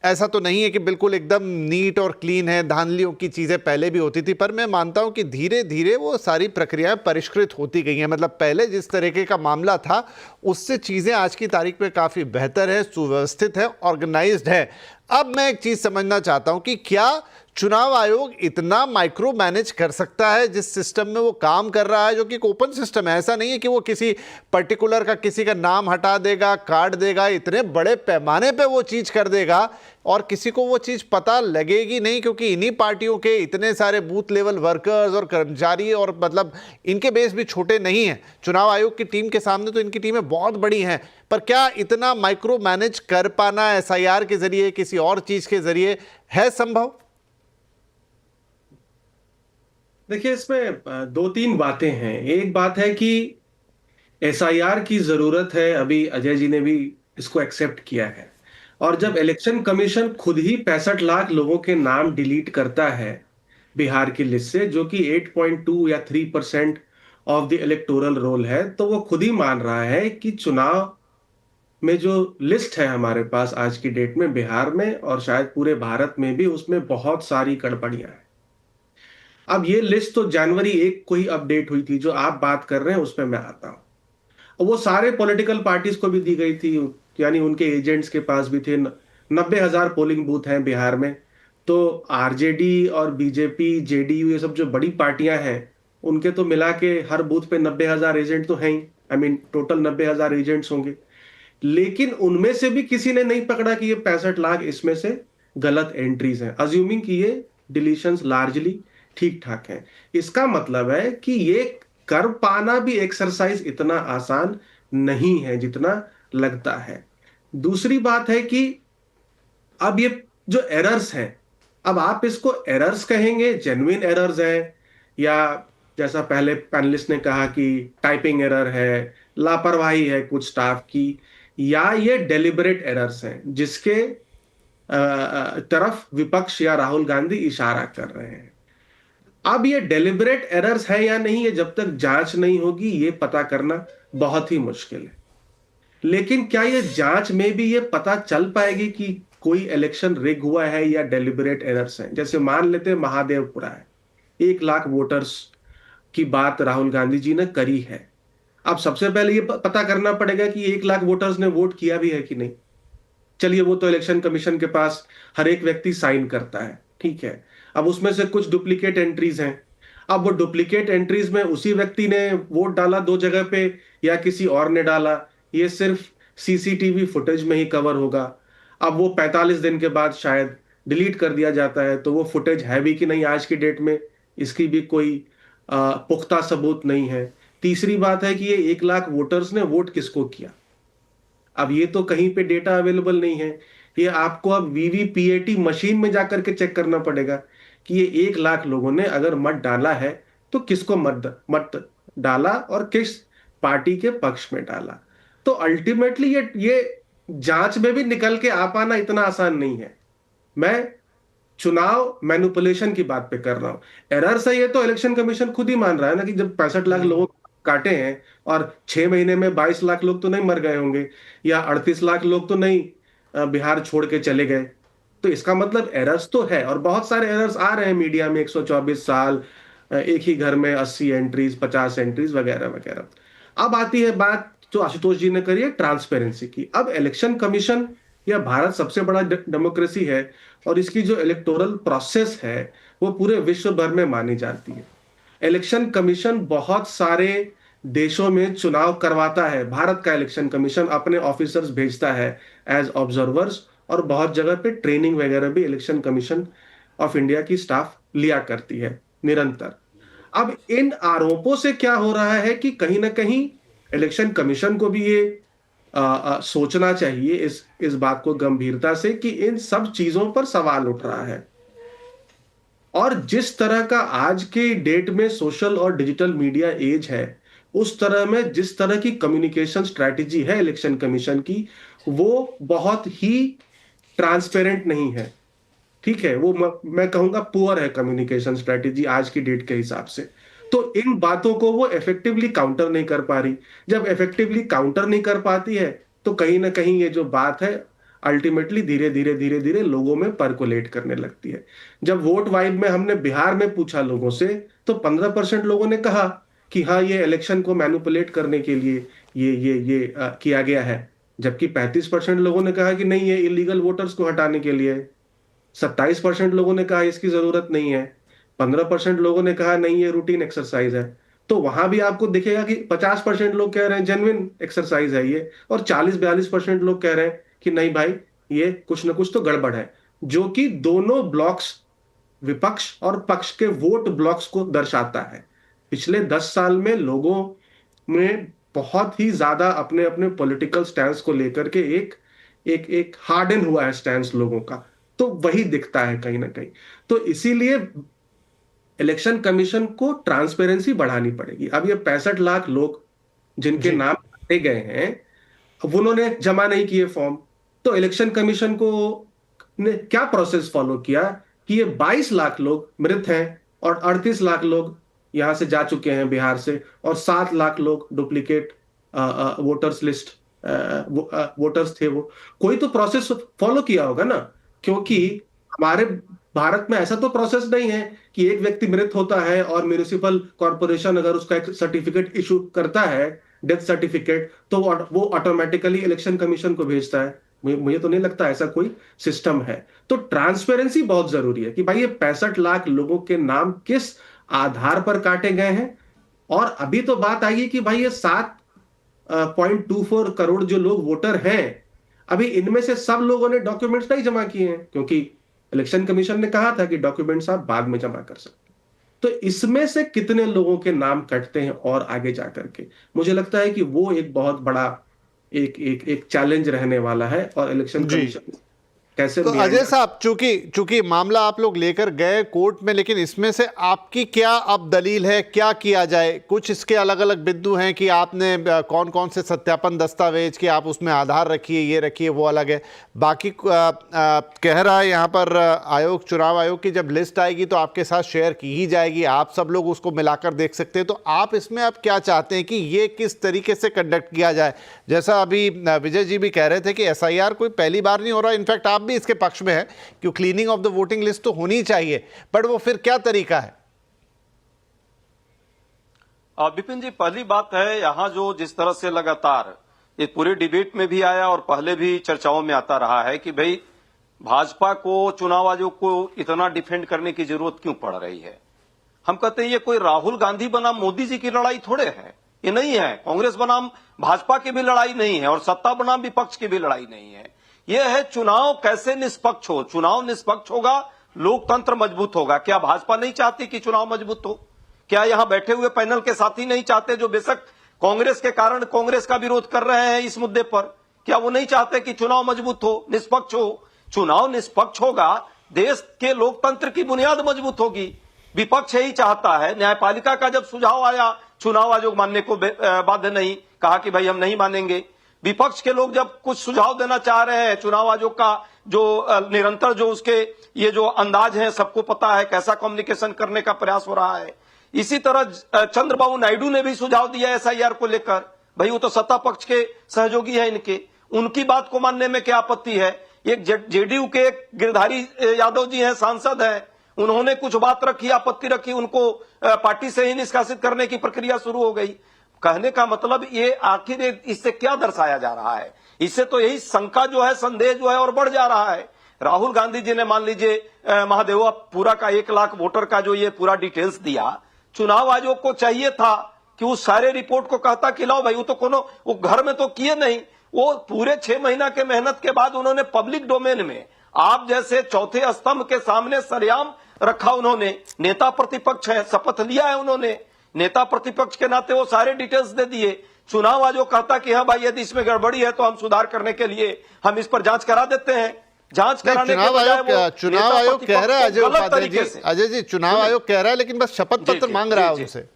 ऐसा तो नहीं है कि बिल्कुल एकदम नीट और क्लीन है, धांधलियों की चीज़ें पहले भी होती थी, पर मैं मानता हूं कि धीरे धीरे वो सारी प्रक्रियाएं परिष्कृत होती गई हैं। मतलब पहले जिस तरीके का मामला था, उससे चीज़ें आज की तारीख में काफ़ी बेहतर है, सुव्यवस्थित है, ऑर्गेनाइज्ड है। अब मैं एक चीज़ समझना चाहता हूं कि क्या चुनाव आयोग इतना माइक्रो मैनेज कर सकता है जिस सिस्टम में वो काम कर रहा है, जो कि एक ओपन सिस्टम है? ऐसा नहीं है कि वो किसी पर्टिकुलर का किसी का नाम हटा देगा, काट देगा, इतने बड़े पैमाने पे वो चीज़ कर देगा और किसी को वो चीज़ पता लगेगी नहीं, क्योंकि इन्हीं पार्टियों के इतने सारे बूथ लेवल वर्कर्स और कर्मचारी, और मतलब इनके बेस भी छोटे नहीं हैं। चुनाव आयोग की टीम के सामने तो इनकी टीमें बहुत बड़ी हैं, पर क्या इतना माइक्रो मैनेज कर पाना SIR के जरिए, किसी और चीज़ के जरिए है संभव? देखिए, इसमें 2-3 बातें हैं। एक बात है कि SIR की जरूरत है, अभी अजय जी ने भी इसको एक्सेप्ट किया है, और जब इलेक्शन कमीशन खुद ही 65 लाख लोगों के नाम डिलीट करता है बिहार की लिस्ट से, जो कि 8.2 या 3% ऑफ द इलेक्टोरल रोल है, तो वो खुद ही मान रहा है कि चुनाव में जो लिस्ट है हमारे पास आज की डेट में बिहार में, और शायद पूरे भारत में भी, उसमें बहुत सारी गड़बड़ियां हैं। अब ये लिस्ट तो जनवरी 1 को ही अपडेट हुई थी, जो आप बात कर रहे हैं उस पर मैं आता हूं। वो सारे पॉलिटिकल पार्टीज को भी दी गई थी, यानी उनके एजेंट्स के पास भी थे, 90,000 पोलिंग बूथ हैं बिहार में। तो आरजेडी और बीजेपी, जेडीयू, ये सब जो बड़ी पार्टियां हैं, उनके तो मिला के हर बूथ पे 90,000 एजेंट तो हैं ही। आई मीन टोटल 90,000 एजेंट्स होंगे। लेकिन उनमें से भी किसी ने नहीं पकड़ा कि ये 65 लाख इसमें से गलत एंट्रीज हैं, अज्यूमिंग कि ये डिलीशंस लार्जली ठीक ठाक हैं। इसका मतलब है कि ये कर पाना भी एक्सरसाइज इतना आसान नहीं है जितना लगता है। दूसरी बात है कि अब ये जो एरर्स हैं, अब आप इसको एरर्स कहेंगे, जेन्युइन एरर्स हैं, या जैसा पहले पैनलिस्ट ने कहा कि टाइपिंग एरर है, लापरवाही है कुछ स्टाफ की, या ये डेलिबरेट एरर्स हैं जिसके तरफ विपक्ष या राहुल गांधी इशारा कर रहे हैं। अब ये डेलिबरेट एरर्स है या नहीं, ये जब तक जांच नहीं होगी ये पता करना बहुत ही मुश्किल है। लेकिन क्या ये जांच में भी ये पता चल पाएगी कि कोई इलेक्शन रिग हुआ है या डेलिबरेट एरर्स हैं? जैसे मान लेते हैं महादेवपुरा है, 1 लाख वोटर्स की बात राहुल गांधी जी ने करी है। अब सबसे पहले ये पता करना पड़ेगा कि 1 लाख वोटर्स ने वोट किया भी है कि नहीं। चलिए, वो तो इलेक्शन कमीशन के पास हर एक व्यक्ति साइन करता है, ठीक है। अब उसमें से कुछ डुप्लीकेट एंट्रीज हैं। अब वो डुप्लीकेट एंट्रीज में उसी व्यक्ति ने वोट डाला 2 जगह पे या किसी और ने डाला, ये सिर्फ सीसीटीवी फुटेज में ही कवर होगा। अब वो 45 दिन के बाद शायद डिलीट कर दिया जाता है, तो वो फुटेज है भी कि नहीं आज की डेट में, इसकी भी कोई पुख्ता सबूत नहीं है। तीसरी बात है कि ये 1 लाख वोटर्स ने वोट किसको किया, अब ये तो कहीं पे डेटा अवेलेबल नहीं है। ये आपको अब वीवीपीएटी मशीन में जाकर के चेक करना पड़ेगा कि ये 1 लाख लोगों ने अगर मत डाला है तो किसको मत डाला और किस पार्टी के पक्ष में डाला। तो अल्टीमेटली ये जांच में भी निकल के आ पाना इतना आसान नहीं है। मैं चुनाव मैनिपुलेशन की बात पे कर रहा हूं। एरर्स है ये तो इलेक्शन कमीशन खुद ही मान रहा है ना, कि जब 65 लाख लोगों काटे हैं और 6 महीने में 22 लाख लोग तो नहीं मर गए होंगे, या 38 लाख लोग तो नहीं बिहार छोड़ के चले गए, तो इसका मतलब एरर्स तो है। और बहुत सारे एरर्स आ रहे हैं मीडिया में, 124 साल, एक ही घर में 80 एंट्रीज, 50 एंट्रीज वगैरह वगैरह। अब आती है बात जो आशुतोष जी ने करी है ट्रांसपेरेंसी की। अब इलेक्शन कमीशन, या भारत सबसे बड़ा डेमोक्रेसी है और इसकी जो इलेक्टोरल प्रोसेस है वो पूरे विश्व भर में मानी जाती है। इलेक्शन कमीशन बहुत सारे देशों में चुनाव करवाता है। भारत का इलेक्शन कमीशन अपने ऑफिसर्स भेजता है एज ऑब्जर्वर्स, और बहुत जगह पे ट्रेनिंग वगैरह भी इलेक्शन कमीशन ऑफ इंडिया की स्टाफ लिया करती है निरंतर। अब इन आरोपों से क्या हो रहा है कि कहीं ना कहीं इलेक्शन कमीशन को भी ये सोचना चाहिए इस बात को गंभीरता से कि इन सब चीजों पर सवाल उठ रहा है। और जिस तरह का आज के डेट में सोशल और डिजिटल मीडिया एज है, उस तरह में जिस तरह की कम्युनिकेशन स्ट्रैटेजी है इलेक्शन कमीशन की, वो बहुत ही ट्रांसपेरेंट नहीं है, ठीक है। वो मैं कहूंगा पुअर है कम्युनिकेशन स्ट्रैटेजी आज की डेट के हिसाब से। तो इन बातों को वो इफेक्टिवली काउंटर नहीं कर पा रही। जब इफेक्टिवली काउंटर नहीं कर पाती है तो कहीं ना कहीं ये जो बात है अल्टीमेटली धीरे धीरे लोगों में परकोलेट करने लगती है। जब वोट वाइब में हमने बिहार में पूछा लोगों से, तो 15% लोगों ने कहा कि हाँ, ये इलेक्शन को मैनिपुलेट करने के लिए ये किया गया है, जबकि 35% लोगों ने कहा कि नहीं, ये इलीगल वोटर्स को हटाने के लिए। 27% लोगों ने कहा इसकी जरूरत नहीं है। 15% लोगों ने कहा नहीं, ये रूटीन एक्सरसाइज है। तो वहां भी आपको दिखेगा कि 50% लोग कह रहे हैं जेन्युइन एक्सरसाइज है ये, और 40-42% लोग कह रहे हैं कि नहीं भाई, ये कुछ ना कुछ तो गड़बड़ है, जो कि दोनों ब्लॉक्स, विपक्ष और पक्ष के वोट ब्लॉक्स को दर्शाता है। पिछले 10 साल में लोगों में बहुत ही ज्यादा अपने अपने पॉलिटिकल स्टैंड को लेकर के एक हार्डन हुआ है स्टैंड लोगों का, तो वही दिखता है कहीं ना कहीं। तो इसीलिए इलेक्शन कमीशन को ट्रांसपेरेंसी बढ़ानी पड़ेगी। अब ये 65 लाख लोग जिनके नाम काटे गए हैं, अब उन्होंने जमा नहीं किए फॉर्म, तो इलेक्शन कमीशन को ने क्या प्रोसेस फॉलो किया कि ये 22 लाख लोग मृत हैं और 38 लाख लोग यहां से जा चुके हैं बिहार से, और 7 लाख लोग डुप्लीकेट वोटर्स लिस्ट वोटर्स थे। वो कोई तो प्रोसेस फॉलो किया होगा ना, क्योंकि हमारे भारत में ऐसा तो प्रोसेस नहीं है कि एक व्यक्ति मृत होता है और म्युनिसिपल कॉर्पोरेशन अगर उसका एक सर्टिफिकेट इशू करता है, डेथ सर्टिफिकेट, तो वो ऑटोमेटिकली इलेक्शन कमीशन को भेजता है। मुझे तो नहीं लगता ऐसा कोई सिस्टम है। तो ट्रांसपेरेंसी बहुत जरूरी है कि भाई ये 65 लाख लोगों के नाम किस आधार पर काटे गए हैं। और अभी तो बात आई है कि भाई ये 7.24 करोड़ जो लोग वोटर हैं, अभी इनमें से सब लोगों ने डॉक्यूमेंट्स नहीं जमा किए हैं, क्योंकि इलेक्शन कमीशन ने कहा था कि डॉक्यूमेंट्स आप बाद में जमा कर सकते। तो इसमें से कितने लोगों के नाम कटते हैं और आगे जाकर के, मुझे लगता है कि वो एक बहुत बड़ा एक चैलेंज रहने वाला है। और इलेक्शन कमीशन कैसे तो अजय साहब, चूंकि मामला आप लोग लेकर गए कोर्ट में, लेकिन इसमें से आपकी क्या अब दलील है, क्या किया जाए? कुछ इसके अलग अलग बिंदु हैं कि आपने कौन कौन से सत्यापन दस्तावेज कि आप उसमें आधार रखिए, ये रखिए, वो अलग है। बाकी कह रहा है यहाँ पर आयोग, चुनाव आयोग की जब लिस्ट आएगी तो आपके साथ शेयर की ही जाएगी, आप सब लोग उसको मिलाकर देख सकते हैं। तो आप इसमें अब क्या चाहते हैं कि ये किस तरीके से कंडक्ट किया जाए? जैसा अभी विजय जी भी कह रहे थे कि SIR कोई पहली बार नहीं हो रहा, इनफैक्ट आप भी इसके पक्ष में है कि cleaning of the voting list तो होनी चाहिए, बट वो फिर क्या तरीका है? विपिन जी, पहली बात है यहां जो जिस तरह से लगातार ये पूरे डिबेट में भी आया और पहले भी चर्चाओं में आता रहा है कि भाई भाजपा को, चुनाव आयोग को इतना डिफेंड करने की जरूरत क्यों पड़ रही है। हम कहते हैं ये कोई राहुल गांधी बनाम मोदी जी की लड़ाई थोड़े है, ये नहीं है। कांग्रेस बनाम भाजपा की भी लड़ाई नहीं है और सत्ता बनाम विपक्ष की भी लड़ाई नहीं है। यह है चुनाव कैसे निष्पक्ष हो। चुनाव निष्पक्ष होगा, लोकतंत्र मजबूत होगा। क्या भाजपा नहीं चाहती कि चुनाव मजबूत हो? क्या यहां बैठे हुए पैनल के साथी नहीं चाहते, जो बेशक कांग्रेस के कारण कांग्रेस का विरोध कर रहे हैं इस मुद्दे पर? क्या वो नहीं चाहते कि चुनाव मजबूत हो, निष्पक्ष हो? चुनाव निष्पक्ष होगा, देश के लोकतंत्र की बुनियाद मजबूत होगी। विपक्ष यही चाहता है। न्यायपालिका का जब सुझाव आया, चुनाव आयोग मानने को बाध्य नहीं, कहा कि भाई हम नहीं मानेंगे। विपक्ष के लोग जब कुछ सुझाव देना चाह रहे हैं, चुनाव आयोग का जो निरंतर जो उसके ये जो अंदाज है, सबको पता है कैसा कम्युनिकेशन करने का प्रयास हो रहा है। इसी तरह चंद्रबाबू नायडू ने भी सुझाव दिया SIR को लेकर। भाई वो तो सत्ता पक्ष के सहयोगी है इनके, उनकी बात को मानने में क्या आपत्ति है? एक JDU के एक गिरधारी यादव जी हैं, सांसद हैं, उन्होंने कुछ बात रखी, आपत्ति रखी, उनको पार्टी से ही निष्कासित करने की प्रक्रिया शुरू हो गई। कहने का मतलब ये आखिर इससे क्या दर्शाया जा रहा है? इससे तो यही शंका जो है, संदेह जो है और बढ़ जा रहा है। राहुल गांधी जी ने मान लीजिए महादेवा पूरा का 1 लाख वोटर का जो ये पूरा डिटेल्स दिया, चुनाव आयोग को चाहिए था कि उस सारे रिपोर्ट को कहता कि लाओ भाई, वो तो कोनो वो घर में तो किए नहीं, वो पूरे 6 महीना के मेहनत के बाद उन्होंने पब्लिक डोमेन में आप जैसे चौथे स्तंभ के सामने सरेआम रखा। उन्होंने नेता प्रतिपक्ष है, शपथ लिया है उन्होंने, नेता प्रतिपक्ष के नाते वो सारे डिटेल्स दे दिए। चुनाव आयोग कहता कि हाँ भाई यदि इसमें गड़बड़ी है तो हम सुधार करने के लिए हम इस पर जांच करा देते हैं। जांच कराने के बजाय चुनाव आयोग कह रहा है अजय जी, चुनाव आयोग कह रहा है, लेकिन बस शपथ पत्र मांग रहा है उनसे।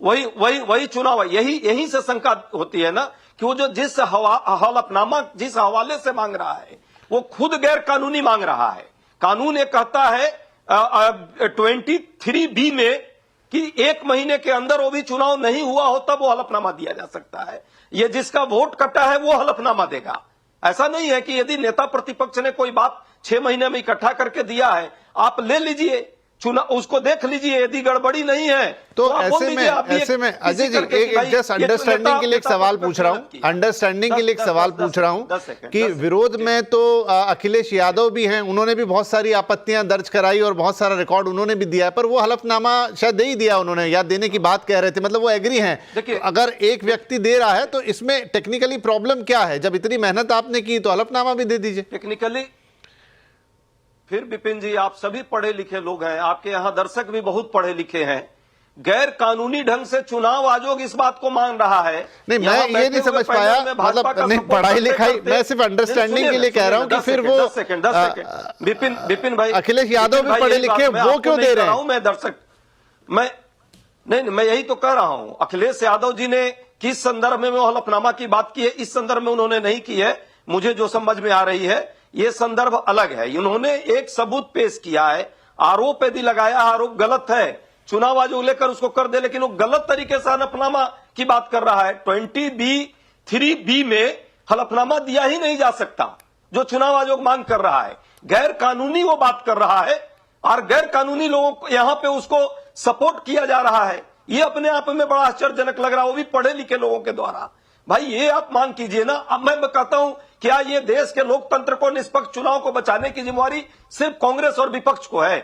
वही चुनाव, यही से शंका होती है ना कि वो जो जिस हलफनामा जिस हवाले से मांग रहा है वो खुद गैर कानूनी मांग रहा है। कानून ये कहता है 23B में कि 1 महीने के अंदर वो भी चुनाव नहीं हुआ हो तब वो हलफनामा दिया जा सकता है। ये जिसका वोट कटा है वो हलफनामा देगा। ऐसा नहीं है कि यदि नेता प्रतिपक्ष ने कोई बात 6 महीने में इकट्ठा करके दिया है, आप ले लीजिए, उसको देख लीजिए, यदि गड़बड़ी नहीं है तो ऐसे में अजय जी एक जस्ट अंडरस्टैंडिंग के लिए एक सवाल पूछ रहा हूं, अंडरस्टैंडिंग के लिए एक सवाल पूछ रहा हूं कि विरोध में तो अखिलेश यादव भी हैं, उन्होंने भी बहुत सारी आपत्तियां दर्ज कराई और बहुत सारा रिकॉर्ड उन्होंने भी दिया है, पर वो हलफनामा शायद दे ही दिया उन्होंने, या देने की बात कह रहे थे, मतलब वो एग्री हैं। तो अगर एक व्यक्ति दे रहा है तो इसमें टेक्निकली प्रॉब्लम क्या है? जब इतनी मेहनत आपने की तो हलफनामा भी दे दीजिए। टेक्निकली फिर विपिन जी, आप सभी पढ़े लिखे लोग हैं, आपके यहां दर्शक भी बहुत पढ़े लिखे हैं। गैर कानूनी ढंग से चुनाव आयोग इस बात को मान रहा है। नहीं, मैं ये नहीं समझ पाया, मतलब नहीं पढ़ाई लिखाई, मैं सिर्फ अंडरस्टैंडिंग के लिए कह रहा हूं कि फिर वो 10 सेकंड विपिन भाई, अखिलेश यादव भी पढ़े लिखे, वो क्यों दे रहे हैं? मैं दर्शक मैं यही तो कह रहा हूं। अखिलेश यादव जी ने किस संदर्भ में वो हलफनामा की बात की है, इस संदर्भ में उन्होंने नहीं की है। मुझे जो समझ में आ रही है ये संदर्भ अलग है। उन्होंने एक सबूत पेश किया है, आरोप यदि लगाया, आरोप गलत है, चुनाव आयोग लेकर उसको कर दे, लेकिन वो गलत तरीके से हलफनामा की बात कर रहा है। 23B में हलफनामा दिया ही नहीं जा सकता जो चुनाव आयोग मांग कर रहा है। गैर कानूनी वो बात कर रहा है और गैर कानूनी लोगों को यहां पे उसको सपोर्ट किया जा रहा है। ये अपने आप में बड़ा आश्चर्यजनक लग रहा है, वो भी पढ़े लिखे लोगों के द्वारा। भाई ये आप मांग कीजिए ना। अब मैं कहता हूं क्या ये देश के लोकतंत्र को, निष्पक्ष चुनाव को बचाने की जिम्मेवारी सिर्फ कांग्रेस और विपक्ष को है?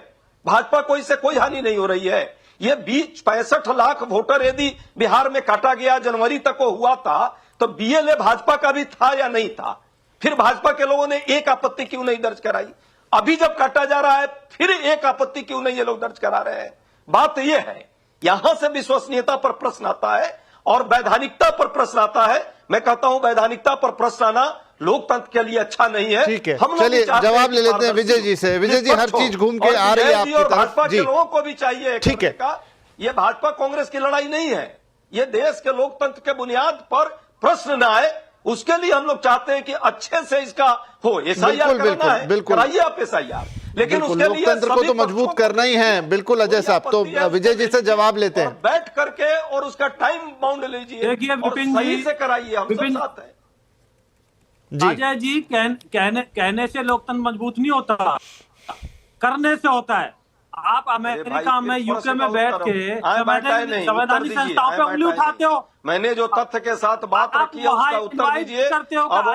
भाजपा को इससे कोई हानि नहीं हो रही है। ये 65 लाख वोटर यदि बिहार में काटा गया, जनवरी तक को हुआ था, तो बीएलए भाजपा का भी था या नहीं था? फिर भाजपा के लोगों ने एक आपत्ति क्यों नहीं दर्ज कराई? अभी जब काटा जा रहा है फिर एक आपत्ति क्यों नहीं ये लोग दर्ज करा रहे हैं? बात यह है, यहां से विश्वसनीयता पर प्रश्न आता है और वैधानिकता पर प्रश्न आता है। मैं कहता हूं वैधानिकता पर प्रश्न आना लोकतंत्र के लिए अच्छा नहीं है। ठीक है, हम लोग चलिए भी चाहते जवाब हैं ले लेते हैं विजय जी से। विजय जी, हर चीज घूम के आ रही है आपकी तरफ। भाजपा जी, के लोगों को भी चाहिए ठीक है। ये भाजपा कांग्रेस की लड़ाई नहीं है, ये देश के लोकतंत्र के बुनियाद पर प्रश्न न आए उसके लिए हम लोग चाहते हैं कि अच्छे से इसका हो। एसआईआर कराना है, कराइए आप एसआईआर, लेकिन उसके लिए लोकतंत्र को तो मजबूत करना ही है। बिल्कुल अजय साहब, तो विजय जी से जवाब लेते हैं। बैठ करके और उसका टाइम बाउंड लीजिए, देखिए विपिन सही जी से कराइए, हम सब साथ हैं। अजय जी, कहने से लोकतंत्र मजबूत नहीं होता, करने से होता है। आप अमेरिका में, यूके में बैठ के संवैधानिक संस्थाओं पे उंगली उठाते हो। मैंने जो तथ्य के साथ बात रखी है उसका उत्तर दीजिए। करते हो अब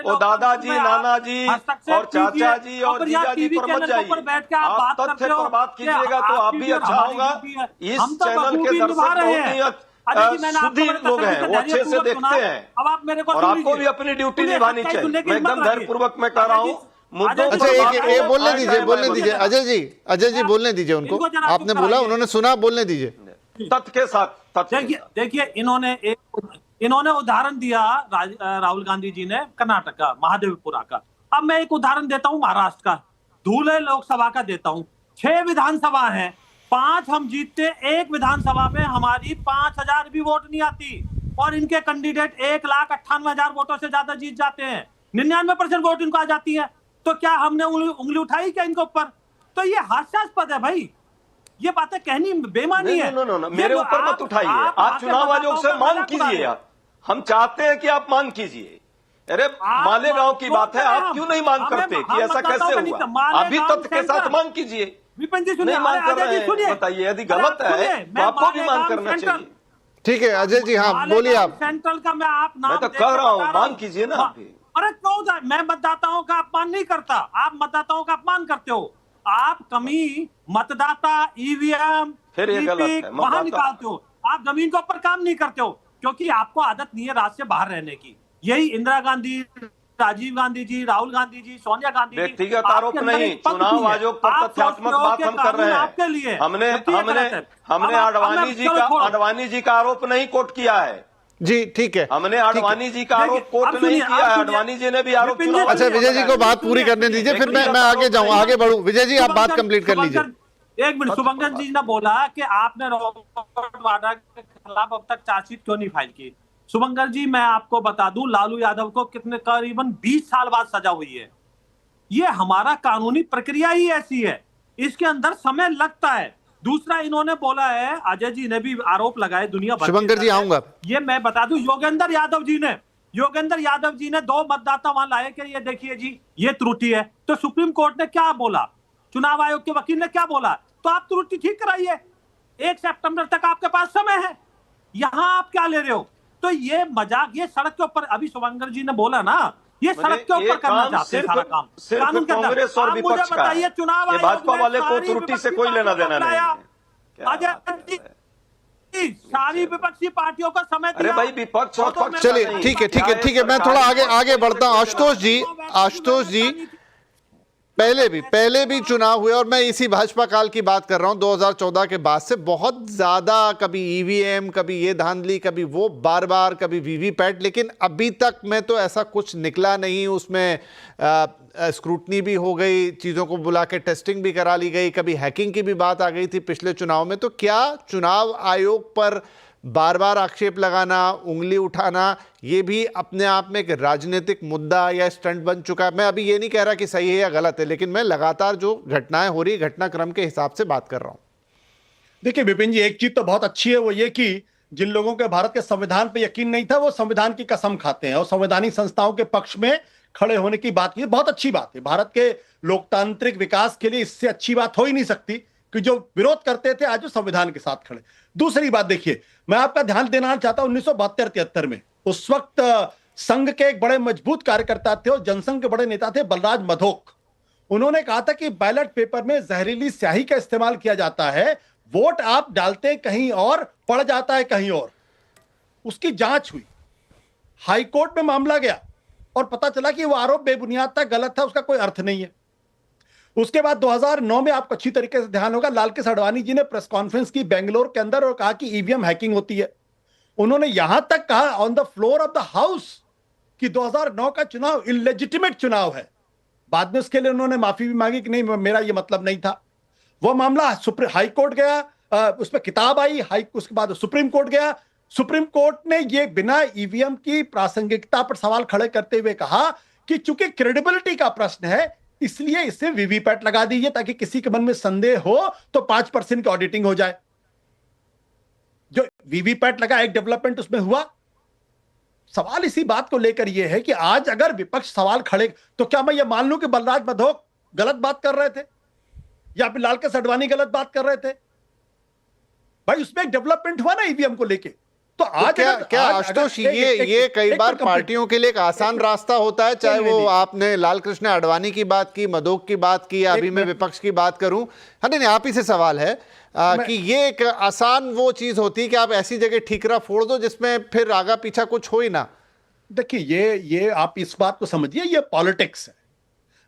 वो दादाजी, नाना जी और चाचा जी और जीजा जी पर मत जाइए। बैठ के आप तथ्य पर बात कीजिएगा तो आप भी अच्छा होगा। इस चैनल के दर्शक बहुत ही शुद्धि लोग हैं, वो अच्छे से देखते हैं। अब आप मेरे को और आपको भी अपनी ड्यूटी निभानी चाहिए। मैं एकदम धैर्यपूर्वक मैं कह रहा हूँ। अच्छा, एक बोलने दीजिए अजय जी बोलने दीजिए उनको। आपने बोला, उन्होंने सुना, बोलने दीजिए तथ्य के साथ। देखिए इन्होंने उदाहरण दिया राहुल गांधी जी ने कर्नाटक का, महादेवपुरा का। अब मैं एक उदाहरण देता हूं महाराष्ट्र का, धुले लोकसभा का देता हूं। 6 विधानसभा है, 5 हम जीतते, एक विधानसभा में हमारी 5000 भी वोट नहीं आती और इनके कैंडिडेट 1,98,000 वोटों से ज्यादा जीत जाते हैं। 99% वोट इनको आ जाती है। तो क्या हमने उंगली उठाई क्या इनके ऊपर? तो ये हास्यास्पद है भाई, ये बातें कहनी बेमानी है। मेरे ऊपर मत उठाइए, आप चुनाव आयोग से मांग कीजिए। हम चाहते हैं कि आप मांग कीजिए। अरे मालेगांव की बात है, आप क्यों नहीं मांग करते कि ऐसा कैसे हुआ? अभी तथ्य के साथ मांग कीजिए। विपिन जी सुनिए, नहीं मांग कर रहे हैं, बताइए यदि गलत है तो आपको भी मांग करना चाहिए। ठीक है अजय जी, हाँ बोलिए आप। सेंट्रल का मैं आप नाम मैं तो कह रहा हूँ मांग कीजिए ना आप भी। अरे क्यों, मैं मतदाताओं का अपमान नहीं करता, आप मतदाताओं का अपमान करते हो। आप कमी मतदाता, ईवीएम, फिर ये गलत है, वहां निकालते हो। आप जमीन के ऊपर काम नहीं करते हो क्योंकि आपको आदत नहीं है राज से बाहर रहने की। यही इंदिरा गांधी, राजीव गांधी जी, राहुल गांधी जी, सोनिया गांधी जी। व्यक्तिगत आरोप नहीं, चुनाव आयोग पर तथ्यात्मक बात हम कर रहे हैं। आपके लिए हमने अडवाणी जी का आरोप नहीं कोट किया है जी। ठीक है, हमने आडवाणी जी का आरोप कोट नहीं किया है। आडवाणी जी ने भी आरोप। अच्छा विजय जी को बात पूरी करने दीजिए, फिर मैं आगे जाऊँ, आगे बढ़ूं। विजय जी आप बात कंप्लीट कर लीजिए। एक मिनट, शुभंकर जी ने बोला कि आपने रॉबर्ट वाड्रा के खिलाफ अब तक चार्जशीट क्यों नहीं फाइल की। शुभंकर जी मैं आपको बता दूं, लालू यादव को करीबन 20 साल बाद सजा हुई है। ये हमारा कानूनी प्रक्रिया ही ऐसी है, इसके अंदर समय लगता है। दूसरा इन्होंने बोला है, अजय जी ने भी आरोप लगाए दुनिया भर। शुभंकर जी आऊंगा। ये मैं बता दूं, योगेंद्र यादव जी ने 2 मतदाता वहां लाए कि ये देखिए जी ये त्रुटि है। तो सुप्रीम कोर्ट ने क्या बोला, चुनाव आयोग के वकील ने क्या बोला, तो आप त्रुटि ठीक कराइए। 1 सितंबर तक आपके पास समय है, यहां आप क्या ले रहे हो? तो ये मजाक, ये सड़क के ऊपर, अभी शुभंकर जी ने बोला ना, ये सड़क के ऊपर करना चाहते हैं सारा काम कानून के अंदर। कांग्रेस और विपक्ष का है, चुनाव आयोग भाजपा वाले को त्रुटि से कोई लेना देना नहीं है। सारी विपक्षी पार्टियों का समय अरे भाई विपक्ष और पक्ष। चलिए ठीक है, मैं थोड़ा आगे बढ़ता हूं। आशुतोष जी पहले भी चुनाव हुए और मैं इसी भाजपा काल की बात कर रहा हूं। 2014 के बाद से बहुत ज्यादा, कभी ईवीएम, कभी ये धांधली, कभी वो, बार कभी वीवीपैट, लेकिन अभी तक में तो ऐसा कुछ निकला नहीं। उसमें स्क्रूटनी भी हो गई, चीज़ों को बुला के टेस्टिंग भी करा ली गई, कभी हैकिंग की भी बात आ गई थी पिछले चुनाव में। तो क्या चुनाव आयोग पर बार आक्षेप लगाना, उंगली उठाना, ये भी अपने आप में एक राजनीतिक मुद्दा या स्टंट बन चुका है? मैं अभी ये नहीं कह रहा कि सही है या गलत है, लेकिन मैं लगातार जो घटनाएं हो रही, घटनाक्रम के हिसाब से बात कर रहा हूं। देखिए विपिन जी, एक चीज तो बहुत अच्छी है, वो ये कि जिन लोगों के भारत के संविधान पे यकीन नहीं था, वो संविधान की कसम खाते हैं और संवैधानिक संस्थाओं के पक्ष में खड़े होने की बात की। बहुत अच्छी बात है, भारत के लोकतांत्रिक विकास के लिए इससे अच्छी बात हो ही नहीं सकती। कि जो विरोध करते थे आज वो संविधान के साथ खड़े। दूसरी बात देखिए, मैं आपका ध्यान देना चाहता हूं 1972-73 में उस वक्त संघ के एक बड़े मजबूत कार्यकर्ता थे और जनसंघ के बड़े नेता थे बलराज मधोक। उन्होंने कहा था कि बैलेट पेपर में जहरीली स्याही का इस्तेमाल किया जाता है, वोट आप डालते हैं कहीं और, पड़ जाता है कहीं और। उसकी जांच हुई, हाई कोर्ट में मामला गया और पता चला कि वो आरोप बेबुनियाद था, गलत था, उसका कोई अर्थ नहीं है। उसके बाद 2009 में आपको अच्छी तरीके से ध्यान होगा, लालकृष्ण आडवाणी जी ने प्रेस कॉन्फ्रेंस की बेंगलोर के अंदर और कहा कि ईवीएम हैकिंग होती है। उन्होंने यहां तक कहा on the floor of the house कि 2009 का चुनाव इलेजिटिमेट चुनाव है। बाद में उसके लिए उन्होंने माफी भी मांगी कि नहीं, मेरा ये मतलब नहीं था। वो मामला हाई कोर्ट गया, उस पर किताब आई, उसके बाद सुप्रीम कोर्ट गया। सुप्रीम कोर्ट ने ये बिना ईवीएम की प्रासंगिकता पर सवाल खड़े करते हुए कहा कि चूंकि क्रेडिबिलिटी का प्रश्न है इसलिए इसे वीवीपैट लगा दीजिए ताकि किसी के मन में संदेह हो तो 5% की ऑडिटिंग हो जाए। जो वीवीपैट लगा, एक डेवलपमेंट उसमें हुआ। सवाल इसी बात को लेकर यह है कि आज अगर विपक्ष सवाल खड़े तो क्या मैं ये मान लूं कि बलराज मधोक गलत बात कर रहे थे या फिर लालकृष्ण आडवाणी गलत बात कर रहे थे? भाई उसमें एक डेवलपमेंट हुआ ना ईवीएम को लेके। तो आज क्या आशुतोष, ये कई बार पार्टियों के लिए एक आसान रास्ता होता है, चाहे वो आपने लालकृष्ण आडवाणी की बात की, मधोक की बात की, अभी मैं विपक्ष की बात करूं। हाँ नहीं, आप ही से सवाल है कि ये एक आसान वो चीज होती है कि आप ऐसी जगह ठीकरा फोड़ दो जिसमें फिर आगा पीछा कुछ हो ही ना। देखिए ये आप इस बात को समझिए, ये पॉलिटिक्स है।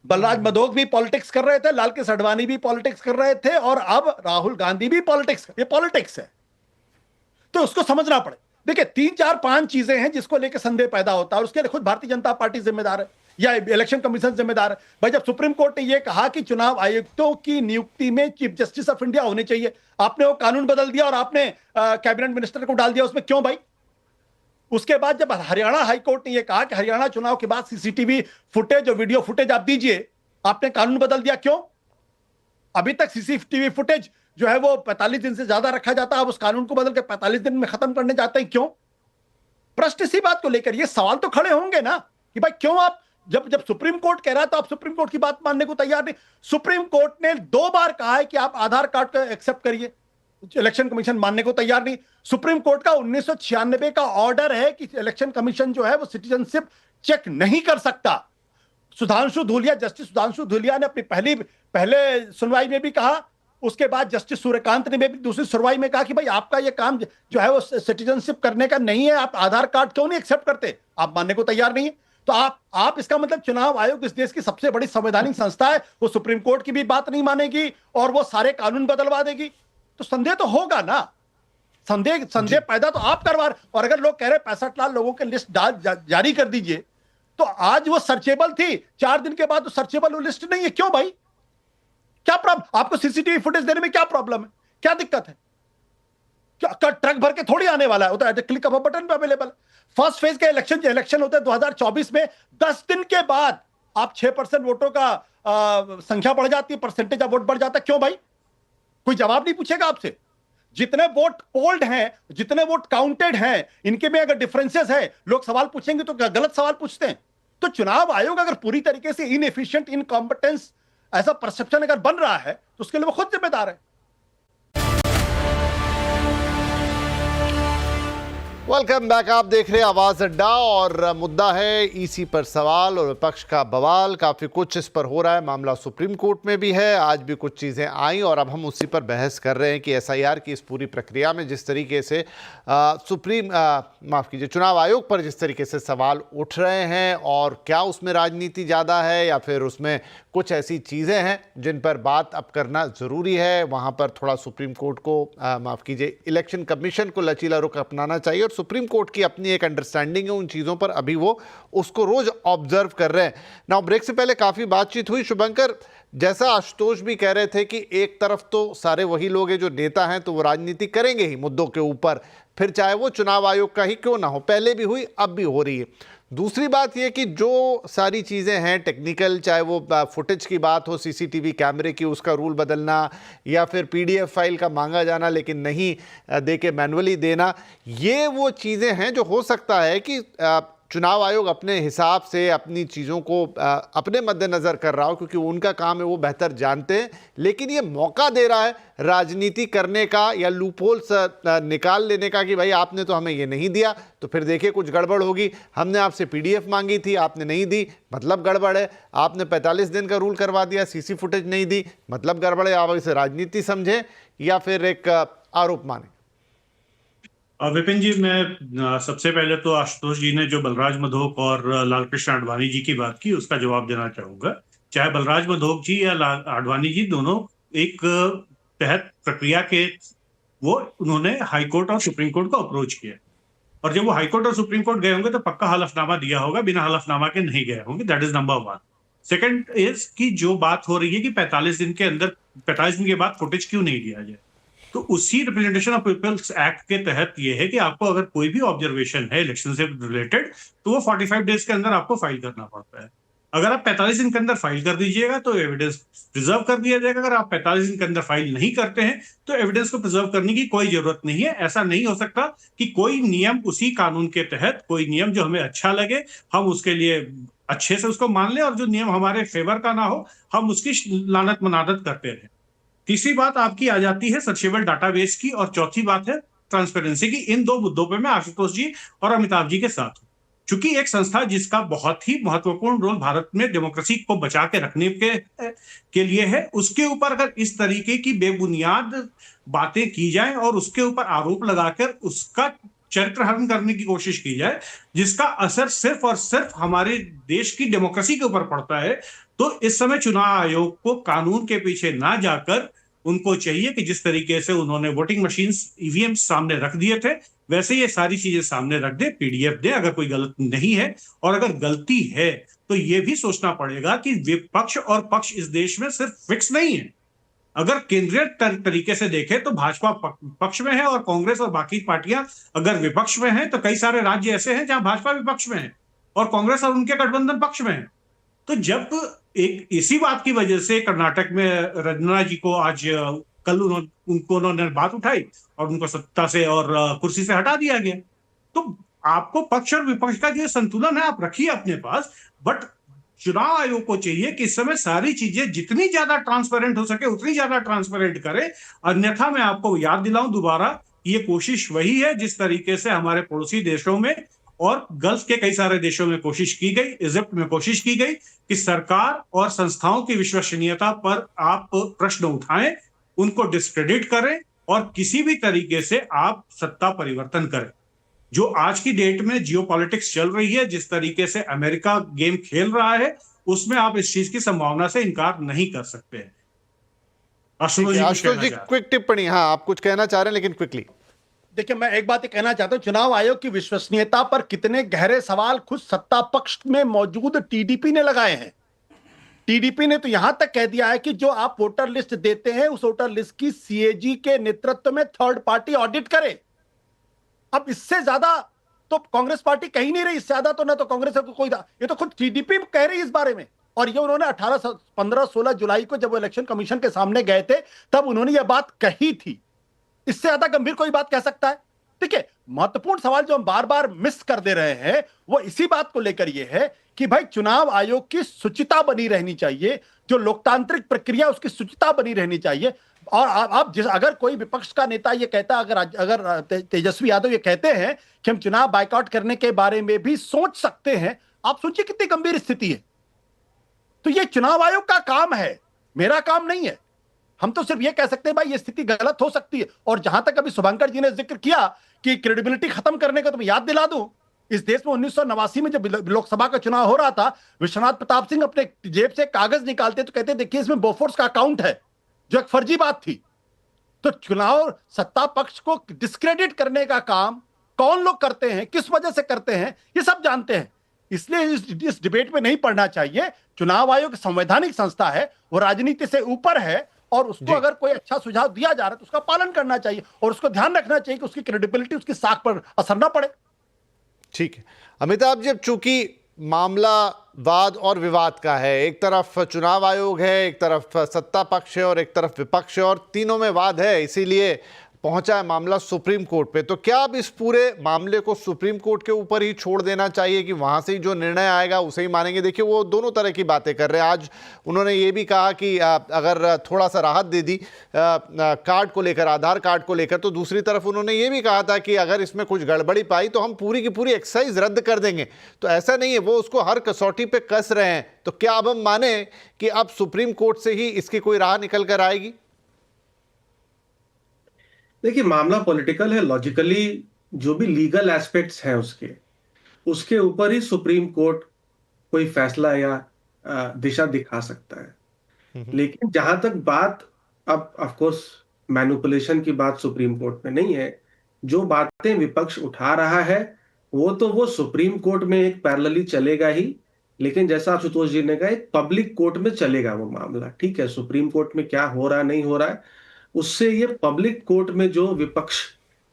बलराज मधोक भी पॉलिटिक्स कर रहे थे, लालकृष्ण आडवाणी भी पॉलिटिक्स कर रहे थे और अब राहुल गांधी भी पॉलिटिक्स, ये पॉलिटिक्स है तो उसको समझना पड़े। देखिए 3, 4, 5 चीजें हैं जिसको लेकर संदेह पैदा होता है और उसके लिए खुद भारतीय जनता पार्टी जिम्मेदार है या इलेक्शन कमीशन जिम्मेदार है। भाई जब सुप्रीम कोर्ट ने यह कहा कि चुनाव आयुक्तों की नियुक्ति में चीफ जस्टिस ऑफ इंडिया होने चाहिए, आपने वो कानून बदल दिया और आपने कैबिनेट मिनिस्टर को डाल दिया उसमें, क्यों भाई? उसके बाद जब हरियाणा हाईकोर्ट ने यह कहा कि हरियाणा चुनाव के बाद सीसीटीवी फुटेज और वीडियो फुटेज आप दीजिए, आपने कानून बदल दिया, क्यों? अभी तक सीसीटीवी फुटेज जो है वो 45 दिन से ज्यादा रखा जाता है, अब उस कानून को बदल के 45 दिन में खत्म करने जाते हैं, क्यों? प्रश्न इसी बात को लेकर, ये सवाल तो खड़े होंगे ना कि भाई क्यों आप, जब सुप्रीम कोर्ट कह रहा है तो आप सुप्रीम कोर्ट की बात मानने को तैयार नहीं। सुप्रीम कोर्ट ने 2 बार कहा है कि आप आधार कार्ड को एक्सेप्ट करिए, इलेक्शन कमीशन मानने को तैयार नहीं। सुप्रीम कोर्ट का 1996 का ऑर्डर है कि इलेक्शन कमीशन जो है वो सिटीजनशिप चेक नहीं कर सकता। सुधांशु धूलिया, जस्टिस सुधांशु धूलिया ने अपनी पहले सुनवाई में भी कहा, उसके बाद जस्टिस सूर्यकांत ने भी दूसरी सुनवाई में कहा कि भाई आपका ये काम जो है वो सिटीजनशिप करने का नहीं है, आप आधार कार्ड क्यों नहीं एक्सेप्ट करते, आप मानने को तैयार नहीं है। तो आप इसका मतलब चुनाव आयोग इस देश की सबसे बड़ी संवैधानिक संस्था है, वो सुप्रीम कोर्ट की भी बात नहीं मानेगी और वो सारे कानून बदलवा देगी, तो संदेह तो होगा ना। संदेह पैदा तो आप करवा रहे। और अगर लोग कह रहे 65 लाख लोगों के लिस्ट जारी कर दीजिए, तो आज वो सर्चेबल थी, 4 दिन के बाद तो सर्चेबल वो लिस्ट नहीं है, क्यों भाई? क्या प्रॉब्लम? आपको सीसीटीवी फुटेज देने में क्या प्रॉब्लम है, क्या दिक्कत है? क्या ट्रक भर के थोड़ी आने वाला है, वो तो क्लिक ऑफ अ बटन पे अवेलेबल। फर्स्ट फेज के इलेक्शन होते हैं 2024 में, 10 दिन के बाद आप 6% वोटों का संख्या बढ़ जाती है, परसेंटेज ऑफ वोट बढ़ जाता है, क्यों भाई? कोई जवाब नहीं पूछेगा आपसे। जितने वोट पोल्ड हैं, जितने वोट काउंटेड हैं, इनके में अगर डिफरेंसेस है, लोग सवाल पूछेंगे तो गलत सवाल पूछते हैं। तो चुनाव आयोग अगर पूरी तरीके से इनएफिशिएंट, इनकॉम्पिटेंस ऐसा परसेप्शन अगर बन रहा है तो उसके लिए वो खुद जिम्मेदार है। वेलकम बैक, आप देख रहे हैं आवाज अड्डा और मुद्दा है ईसी पर सवाल और विपक्ष का बवाल। काफ़ी कुछ इस पर हो रहा है, मामला सुप्रीम कोर्ट में भी है, आज भी कुछ चीज़ें आई और अब हम उसी पर बहस कर रहे हैं कि एसआईआर की इस पूरी प्रक्रिया में जिस तरीके से चुनाव आयोग पर जिस तरीके से सवाल उठ रहे हैं और क्या उसमें राजनीति ज़्यादा है या फिर उसमें कुछ ऐसी चीज़ें हैं जिन पर बात अब करना ज़रूरी है। वहाँ पर थोड़ा सुप्रीम कोर्ट को इलेक्शन कमीशन को लचीला रुख अपनाना चाहिए और सुप्रीम कोर्ट की अपनी एक अंडरस्टैंडिंग है उन चीज़ों पर, अभी वो उसको रोज़ ऑब्जर्व कर रहे हैं। नाउ ब्रेक से पहले काफ़ी बातचीत हुई शुभंकर, जैसा आशुतोष भी कह रहे थे कि एक तरफ तो सारे वही लोग हैं जो नेता हैं तो वो राजनीति करेंगे ही मुद्दों के ऊपर, फिर चाहे वो चुनाव आयोग का ही क्यों ना हो, पहले भी हुई अब भी हो रही है। दूसरी बात यह कि जो सारी चीज़ें हैं टेक्निकल, चाहे वो फुटेज की बात हो, सीसीटीवी कैमरे की, उसका रूल बदलना या फिर पीडीएफ फाइल का मांगा जाना लेकिन नहीं दे के मैनुअली देना, ये वो चीज़ें हैं जो हो सकता है कि चुनाव आयोग अपने हिसाब से अपनी चीज़ों को अपने मद्देनज़र कर रहा हो, क्योंकि उनका काम है, वो बेहतर जानते हैं, लेकिन ये मौका दे रहा है राजनीति करने का या लूपहोल्स निकाल लेने का कि भाई आपने तो हमें ये नहीं दिया तो फिर देखिए कुछ गड़बड़ होगी, हमने आपसे PDF मांगी थी आपने नहीं दी मतलब गड़बड़ है, आपने 45 दिन का रूल करवा दिया, CC फुटेज नहीं दी मतलब गड़बड़ है। आप इसे राजनीति समझें या फिर एक आरोप माने? विपिन जी, मैं सबसे पहले तो आशुतोष जी ने जो बलराज मधोक और लालकृष्ण आडवाणी जी की बात की उसका जवाब देना चाहूंगा। चाहे बलराज मधोक जी या आडवाणी जी दोनों एक तहत प्रक्रिया के वो उन्होंने हाईकोर्ट और सुप्रीम कोर्ट को अप्रोच किया, और जब वो हाईकोर्ट और सुप्रीम कोर्ट गए होंगे तो पक्का हलफनामा दिया होगा, बिना हलफनामा के नहीं गए होंगे। That is number 1। Second is कि जो बात हो रही है कि 45 दिन के अंदर 45 दिन के बाद फुटेज क्यों नहीं दिया जाए, तो उसी रिप्रेजेंटेशन ऑफ पीपल्स एक्ट के तहत ये है कि आपको अगर कोई भी ऑब्जर्वेशन है इलेक्शन से रिलेटेड तो वो 45 डेज के अंदर आपको फाइल करना पड़ता है। अगर आप 45 दिन के अंदर फाइल कर दीजिएगा तो एविडेंस प्रिजर्व कर दिया जाएगा। अगर आप 45 दिन के अंदर फाइल नहीं करते हैं तो एविडेंस को प्रिजर्व करने की कोई जरूरत नहीं है। ऐसा नहीं हो सकता कि कोई नियम उसी कानून के तहत, कोई नियम जो हमें अच्छा लगे हम उसके लिए अच्छे से उसको मान लें, और जो नियम हमारे फेवर का ना हो हम उसकी लानत मनादत करते रहें। तीसरी बात आपकी आ जाती है सर्चेबल डाटाबेस की, और चौथी बात है ट्रांसपेरेंसी की। इन दो मुद्दों पे मैं आशुतोष जी और अमिताभ जी के साथ हूं। चूंकि एक संस्था जिसका बहुत ही महत्वपूर्ण रोल भारत में डेमोक्रेसी को बचा के रखने के लिए है, उसके ऊपर अगर इस तरीके की बेबुनियाद बातें की जाए और उसके ऊपर आरोप लगाकर उसका चरित्र हनन करने की कोशिश की जाए, जिसका असर सिर्फ और सिर्फ हमारे देश की डेमोक्रेसी के ऊपर पड़ता है, तो इस समय चुनाव आयोग को कानून के पीछे ना जाकर उनको चाहिए कि जिस तरीके से उन्होंने वोटिंग मशीन्स EVM सामने रख दिए थे वैसे ये सारी चीजें सामने रख दे, PDF दे अगर कोई गलत नहीं है, और अगर गलती है तो ये भी सोचना पड़ेगा कि विपक्ष और पक्ष इस देश में सिर्फ फिक्स नहीं है। अगर केंद्रीय तरीके से देखें तो भाजपा पक्ष में है और कांग्रेस और बाकी पार्टियां अगर विपक्ष में हैं, तो कई सारे राज्य ऐसे हैं जहां भाजपा विपक्ष में है और कांग्रेस और उनके गठबंधन पक्ष में है। तो जब एक इसी बात की वजह से कर्नाटक में रंजना जी को आज कल उन्होंने बात उठाई और उनको सत्ता से और कुर्सी से हटा दिया गया। तो आपको पक्ष और विपक्ष का जो संतुलन है आप रखिए अपने पास, बट चुनाव आयोग को चाहिए कि इस समय सारी चीजें जितनी ज्यादा ट्रांसपेरेंट हो सके उतनी ज्यादा ट्रांसपेरेंट करे। अन्यथा मैं आपको याद दिलाऊं दोबारा, ये कोशिश वही है जिस तरीके से हमारे पड़ोसी देशों में और गल्फ के कई सारे देशों में कोशिश की गई, इजिप्ट में कोशिश की गई कि सरकार और संस्थाओं की विश्वसनीयता पर आप प्रश्न उठाएं, उनको डिस्क्रेडिट करें और किसी भी तरीके से आप सत्ता परिवर्तन करें। जो आज की डेट में जियोपॉलिटिक्स चल रही है, जिस तरीके से अमेरिका गेम खेल रहा है, उसमें आप इस चीज की संभावना से इनकार नहीं कर सकते। आशुतोष जी क्विक टिप्पणी। हाँ, आप कुछ कहना चाह रहे हैं लेकिन क्विकली। देखिए, मैं एक बात ये कहना चाहता हूं, चुनाव आयोग की विश्वसनीयता पर कितने गहरे सवाल खुद सत्ता पक्ष में मौजूद TDP ने लगाए हैं। TDP ने तो यहां तक कह दिया है कि जो आप वोटर लिस्ट देते हैं उस वोटर लिस्ट की CAG के नेतृत्व में थर्ड पार्टी ऑडिट करे। अब इससे ज्यादा तो कांग्रेस पार्टी कही नहीं रही, इससे ज्यादा तो ना तो कांग्रेस को कोई, ये तो खुद TDP कह रही है इस बारे में। और ये उन्होंने 18, 15, 16 जुलाई को जब वो इलेक्शन कमीशन के सामने गए थे तब उन्होंने ये बात कही थी। इससे ज्यादा गंभीर कोई बात कह सकता है? देखिए, महत्वपूर्ण सवाल जो हम बार बार मिस कर दे रहे हैं वो इसी बात को लेकर ये है कि भाई चुनाव आयोग की शुचिता बनी रहनी चाहिए, जो लोकतांत्रिक प्रक्रिया उसकी शुचिता बनी रहनी चाहिए। और आप अगर कोई विपक्ष का नेता ये कहता, अगर तेजस्वी यादव ये कहते हैं कि हम चुनाव बायकॉट करने के बारे में भी सोच सकते हैं, आप सोचिए कितनी गंभीर स्थिति है। तो ये चुनाव आयोग का काम है, मेरा काम नहीं है। हम तो सिर्फ ये कह सकते हैं भाई ये स्थिति गलत हो सकती है। और जहां तक अभी शुभंकर जी ने जिक्र किया कि क्रेडिबिलिटी खत्म करने का, तो मैं याद दिला दूं, इस देश में 1989 में जब लोकसभा का चुनाव हो रहा था, विश्वनाथ प्रताप सिंह अपने जेब से कागज निकालते तो कहते देखिए इसमें बोफोर्स का अकाउंट है, जो एक फर्जी बात थी। तो चुनाव सत्ता पक्ष को डिस्क्रेडिट करने का काम कौन लोग करते हैं, किस वजह से करते हैं, ये सब जानते हैं। इसलिए इस डिबेट में नहीं पड़ना चाहिए। चुनाव आयोग संवैधानिक संस्था है, वो राजनीति से ऊपर है, और उसको अगर कोई अच्छा सुझाव दिया जा रहा है तो उसका पालन करना चाहिए और उसको ध्यान रखना चाहिए कि उसकी क्रेडिबिलिटी, उसकी साख पर असर ना पड़े। ठीक है अमिताभ जी, अब चूंकि मामला वाद और विवाद का है, एक तरफ चुनाव आयोग है, एक तरफ सत्ता पक्ष है और एक तरफ विपक्ष है, और तीनों में वाद है, इसीलिए पहुंचा है मामला सुप्रीम कोर्ट पे, तो क्या अब इस पूरे मामले को सुप्रीम कोर्ट के ऊपर ही छोड़ देना चाहिए कि वहां से ही जो निर्णय आएगा उसे ही मानेंगे? देखिए, वो दोनों तरह की बातें कर रहे हैं। आज उन्होंने ये भी कहा कि अगर थोड़ा सा राहत दे दी कार्ड को लेकर, आधार कार्ड को लेकर, तो दूसरी तरफ उन्होंने ये भी कहा था कि अगर इसमें कुछ गड़बड़ी पाई तो हम पूरी की पूरी एक्सरसाइज रद्द कर देंगे। तो ऐसा नहीं है, वो उसको हर कसौटी पे कस रहे हैं। तो क्या अब हम माने कि अब सुप्रीम कोर्ट से ही इसकी कोई राह निकल कर आएगी? देखिए, मामला पॉलिटिकल है। लॉजिकली जो भी लीगल एस्पेक्ट्स हैं उसके ऊपर ही सुप्रीम कोर्ट कोई फैसला या दिशा दिखा सकता है। लेकिन जहां तक बात, अब ऑफ कोर्स मैनिपुलेशन की बात सुप्रीम कोर्ट में नहीं है। जो बातें विपक्ष उठा रहा है वो सुप्रीम कोर्ट में एक पैरेलली चलेगा ही, लेकिन जैसा आशुतोष जी ने कहा, एक पब्लिक कोर्ट में चलेगा वो मामला। ठीक है, सुप्रीम कोर्ट में क्या हो रहा है नहीं हो रहा है, उससे ये पब्लिक कोर्ट में जो विपक्ष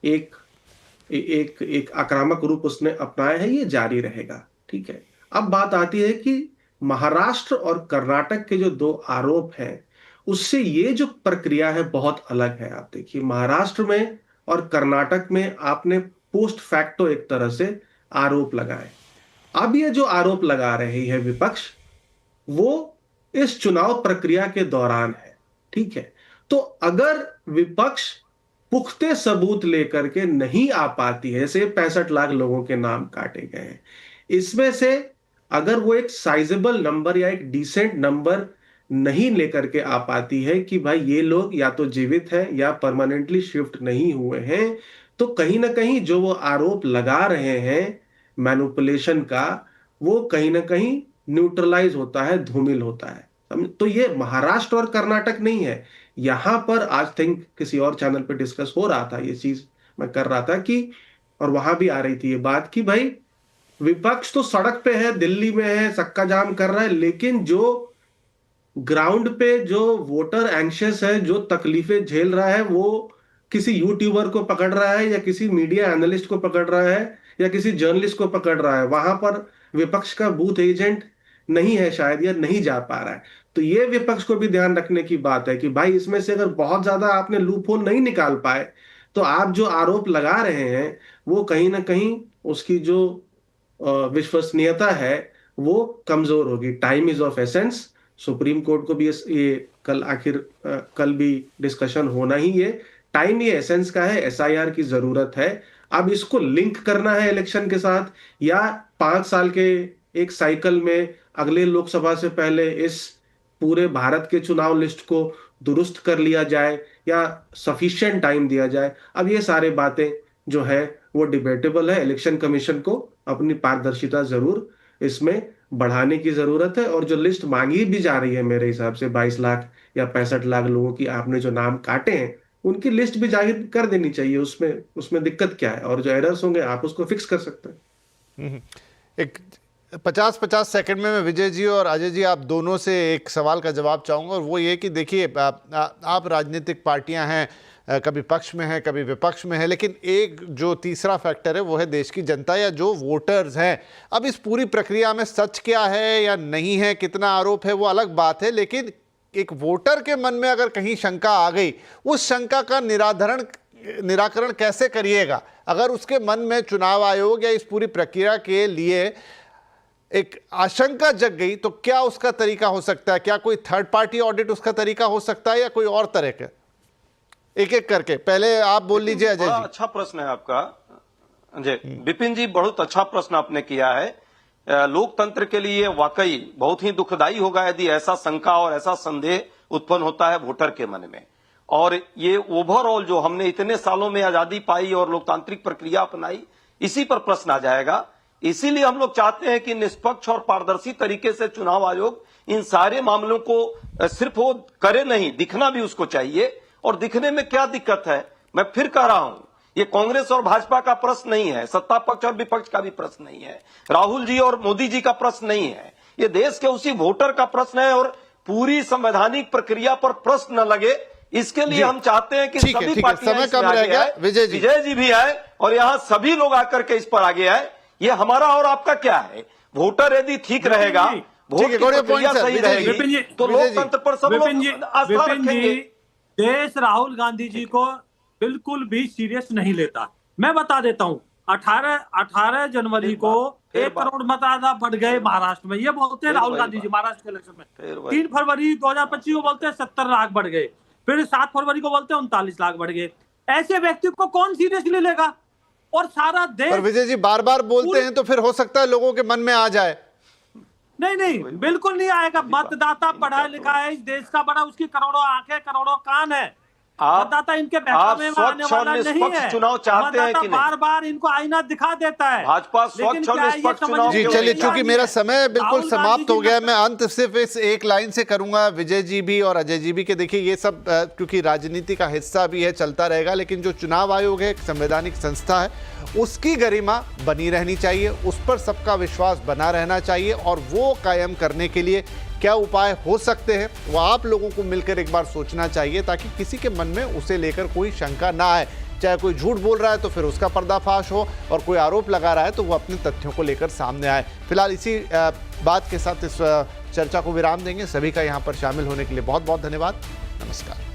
एक आक्रामक रूप उसने अपनाया है, ये जारी रहेगा। ठीक है, अब बात आती है कि महाराष्ट्र और कर्नाटक के जो दो आरोप हैं, उससे ये जो प्रक्रिया है बहुत अलग है। आप देखिए, महाराष्ट्र में और कर्नाटक में आपने पोस्ट फैक्टो एक तरह से आरोप लगाए। अब ये जो आरोप लगा रही है विपक्ष, वो इस चुनाव प्रक्रिया के दौरान है। ठीक है, तो अगर विपक्ष पुख्ते सबूत लेकर के नहीं आ पाती है, जैसे 65 लाख लोगों के नाम काटे गए हैं, इसमें से अगर वो एक साइजेबल नंबर या एक डिसेंट नंबर नहीं लेकर के आ पाती है कि भाई ये लोग या तो जीवित हैं या परमानेंटली शिफ्ट नहीं हुए हैं, तो कहीं ना कहीं जो वो आरोप लगा रहे हैं मैनिपुलेशन का, वो कहीं ना कहीं न्यूट्रलाइज होता है, धूमिल होता है। तो ये महाराष्ट्र और कर्नाटक नहीं है। यहां पर आज थिंक किसी और चैनल पे डिस्कस हो रहा था, ये चीज मैं कर रहा था कि, और वहां भी आ रही थी ये बात कि भाई विपक्ष तो सड़क पे है, दिल्ली में है, सक्का जाम कर रहा है, लेकिन जो ग्राउंड पे जो वोटर एंशियस है, जो तकलीफें झेल रहा है, वो किसी यूट्यूबर को पकड़ रहा है या किसी मीडिया एनालिस्ट को पकड़ रहा है या किसी जर्नलिस्ट को पकड़ रहा है। वहां पर विपक्ष का बूथ एजेंट नहीं है शायद, या नहीं जा पा रहा है। तो ये विपक्ष को भी ध्यान रखने की बात है कि भाई इसमें से अगर बहुत ज्यादा आपने लूप होल नहीं निकाल पाए, तो आप जो आरोप लगा रहे हैं वो कहीं ना कहीं उसकी जो विश्वसनीयता है वो कमजोर होगी। Time is of essence. Supreme court को भी ये कल भी डिस्कशन होना ही है। टाइम ये एसेंस का है, एसआईआर की जरूरत है। अब इसको लिंक करना है इलेक्शन के साथ, या 5 साल के एक साइकिल में अगले लोकसभा से पहले इस पूरे भारत के चुनाव लिस्ट को दुरुस्त कर लिया जाए या सफिशिएंट टाइम दिया जाए। अब ये सारे बातें जो है वो डिबेटेबल है। इलेक्शन कमीशन को अपनी पारदर्शिता जरूर इसमें बढ़ाने की जरूरत है, और जो लिस्ट मांगी भी जा रही है मेरे हिसाब से 22 लाख या 65 लाख लोगों की आपने जो नाम काटे हैं, उनकी लिस्ट भी जाहिर कर देनी चाहिए। उसमें दिक्कत क्या है, और जो एरर्स होंगे आप उसको फिक्स कर सकते हैं। एक 50-50 सेकंड में मैं विजय जी और अजय जी आप दोनों से एक सवाल का जवाब चाहूँगा, और वो ये कि देखिए, आप राजनीतिक पार्टियां हैं, कभी पक्ष में है कभी विपक्ष में है, लेकिन एक जो तीसरा फैक्टर है वो है देश की जनता या जो वोटर्स हैं। अब इस पूरी प्रक्रिया में सच क्या है या नहीं है, कितना आरोप है, वो अलग बात है, लेकिन एक वोटर के मन में अगर कहीं शंका आ गई, उस शंका का निराकरण कैसे करिएगा? अगर उसके मन में चुनाव आयोग या इस पूरी प्रक्रिया के लिए एक आशंका जग गई, तो क्या उसका तरीका हो सकता है? क्या कोई थर्ड पार्टी ऑडिट उसका तरीका हो सकता है या कोई और तरह का? एक एक करके पहले आप बोल लीजिए अजय जी। अच्छा प्रश्न है आपका अजय। विपिन जी, बहुत अच्छा प्रश्न आपने किया है। लोकतंत्र के लिए वाकई बहुत ही दुखदाई होगा यदि ऐसा शंका और ऐसा संदेह उत्पन्न होता है वोटर के मन में। और ये ओवरऑल जो हमने इतने सालों में आजादी पाई और लोकतांत्रिक प्रक्रिया अपनाई, इसी पर प्रश्न आ जाएगा। इसीलिए हम लोग चाहते हैं कि निष्पक्ष और पारदर्शी तरीके से चुनाव आयोग इन सारे मामलों को सिर्फ वो करे नहीं, दिखना भी उसको चाहिए। और दिखने में क्या दिक्कत है, मैं फिर कह रहा हूं, ये कांग्रेस और भाजपा का प्रश्न नहीं है, सत्ता पक्ष और विपक्ष का भी प्रश्न नहीं है, राहुल जी और मोदी जी का प्रश्न नहीं है, ये देश के उसी वोटर का प्रश्न है। और पूरी संवैधानिक प्रक्रिया पर प्रश्न न लगे, इसके लिए हम चाहते हैं कि सभी पार्टियां समय कम रह गया, विजय जी भी आए और यहाँ सभी लोग आकर के इस पर आगे आए। ये हमारा और आपका क्या है, वोटर यदि ठीक रहेगा, वोट की प्रक्रिया सही रहेगी, तो लोकतंत्र पर सब लोग आस्था रखेंगे। देश राहुल गांधी जी को बिल्कुल भी सीरियस नहीं लेता। मैं बता देता हूँ, 18 जनवरी को 1 करोड़ मतदाता बढ़ गए महाराष्ट्र में, ये बोलते हैं राहुल गांधी जी महाराष्ट्र के इलेक्शन में। 3 फरवरी 2025 को बोलते हैं 70 लाख बढ़ गए, फिर 7 फरवरी को बोलते हैं 39 लाख बढ़ गए। ऐसे व्यक्ति को कौन सीरियसली लेगा? और सारा देश। पर विजय जी बार बार बोलते हैं तो फिर हो सकता है लोगों के मन में आ जाए। नहीं, बिल्कुल नहीं आएगा। मतदाता पढ़ा लिखा है, इस देश का बड़ा, उसकी करोड़ों आंखें करोड़ों कान है। मतदाता इनके बहकावे में आने वाला नहीं है। चुनाव चाहते हैं कि नहीं? बार बार इनको आईना दिखा देता है भाजपा स्वच्छ और निष्पक्ष चुनाव। जी चलिए, चूंकि मेरा समय बिल्कुल समाप्त हो गया, मैं अंत सिर्फ इस एक लाइन से करूंगा विजय जी भी और अजय जी भी, कि देखिए ये सब क्योंकि राजनीति का हिस्सा भी है, चलता रहेगा, लेकिन जो चुनाव आयोग है एक संवैधानिक संस्था है, उसकी गरिमा बनी रहनी चाहिए, उस पर सबका विश्वास बना रहना चाहिए, और वो कायम करने के लिए क्या उपाय हो सकते हैं वो आप लोगों को मिलकर एक बार सोचना चाहिए, ताकि किसी के मन में उसे लेकर कोई शंका ना आए। चाहे कोई झूठ बोल रहा है तो फिर उसका पर्दाफाश हो, और कोई आरोप लगा रहा है तो वो अपने तथ्यों को लेकर सामने आए। फिलहाल इसी बात के साथ इस चर्चा को विराम देंगे। सभी का यहाँ पर शामिल होने के लिए बहुत बहुत धन्यवाद। नमस्कार।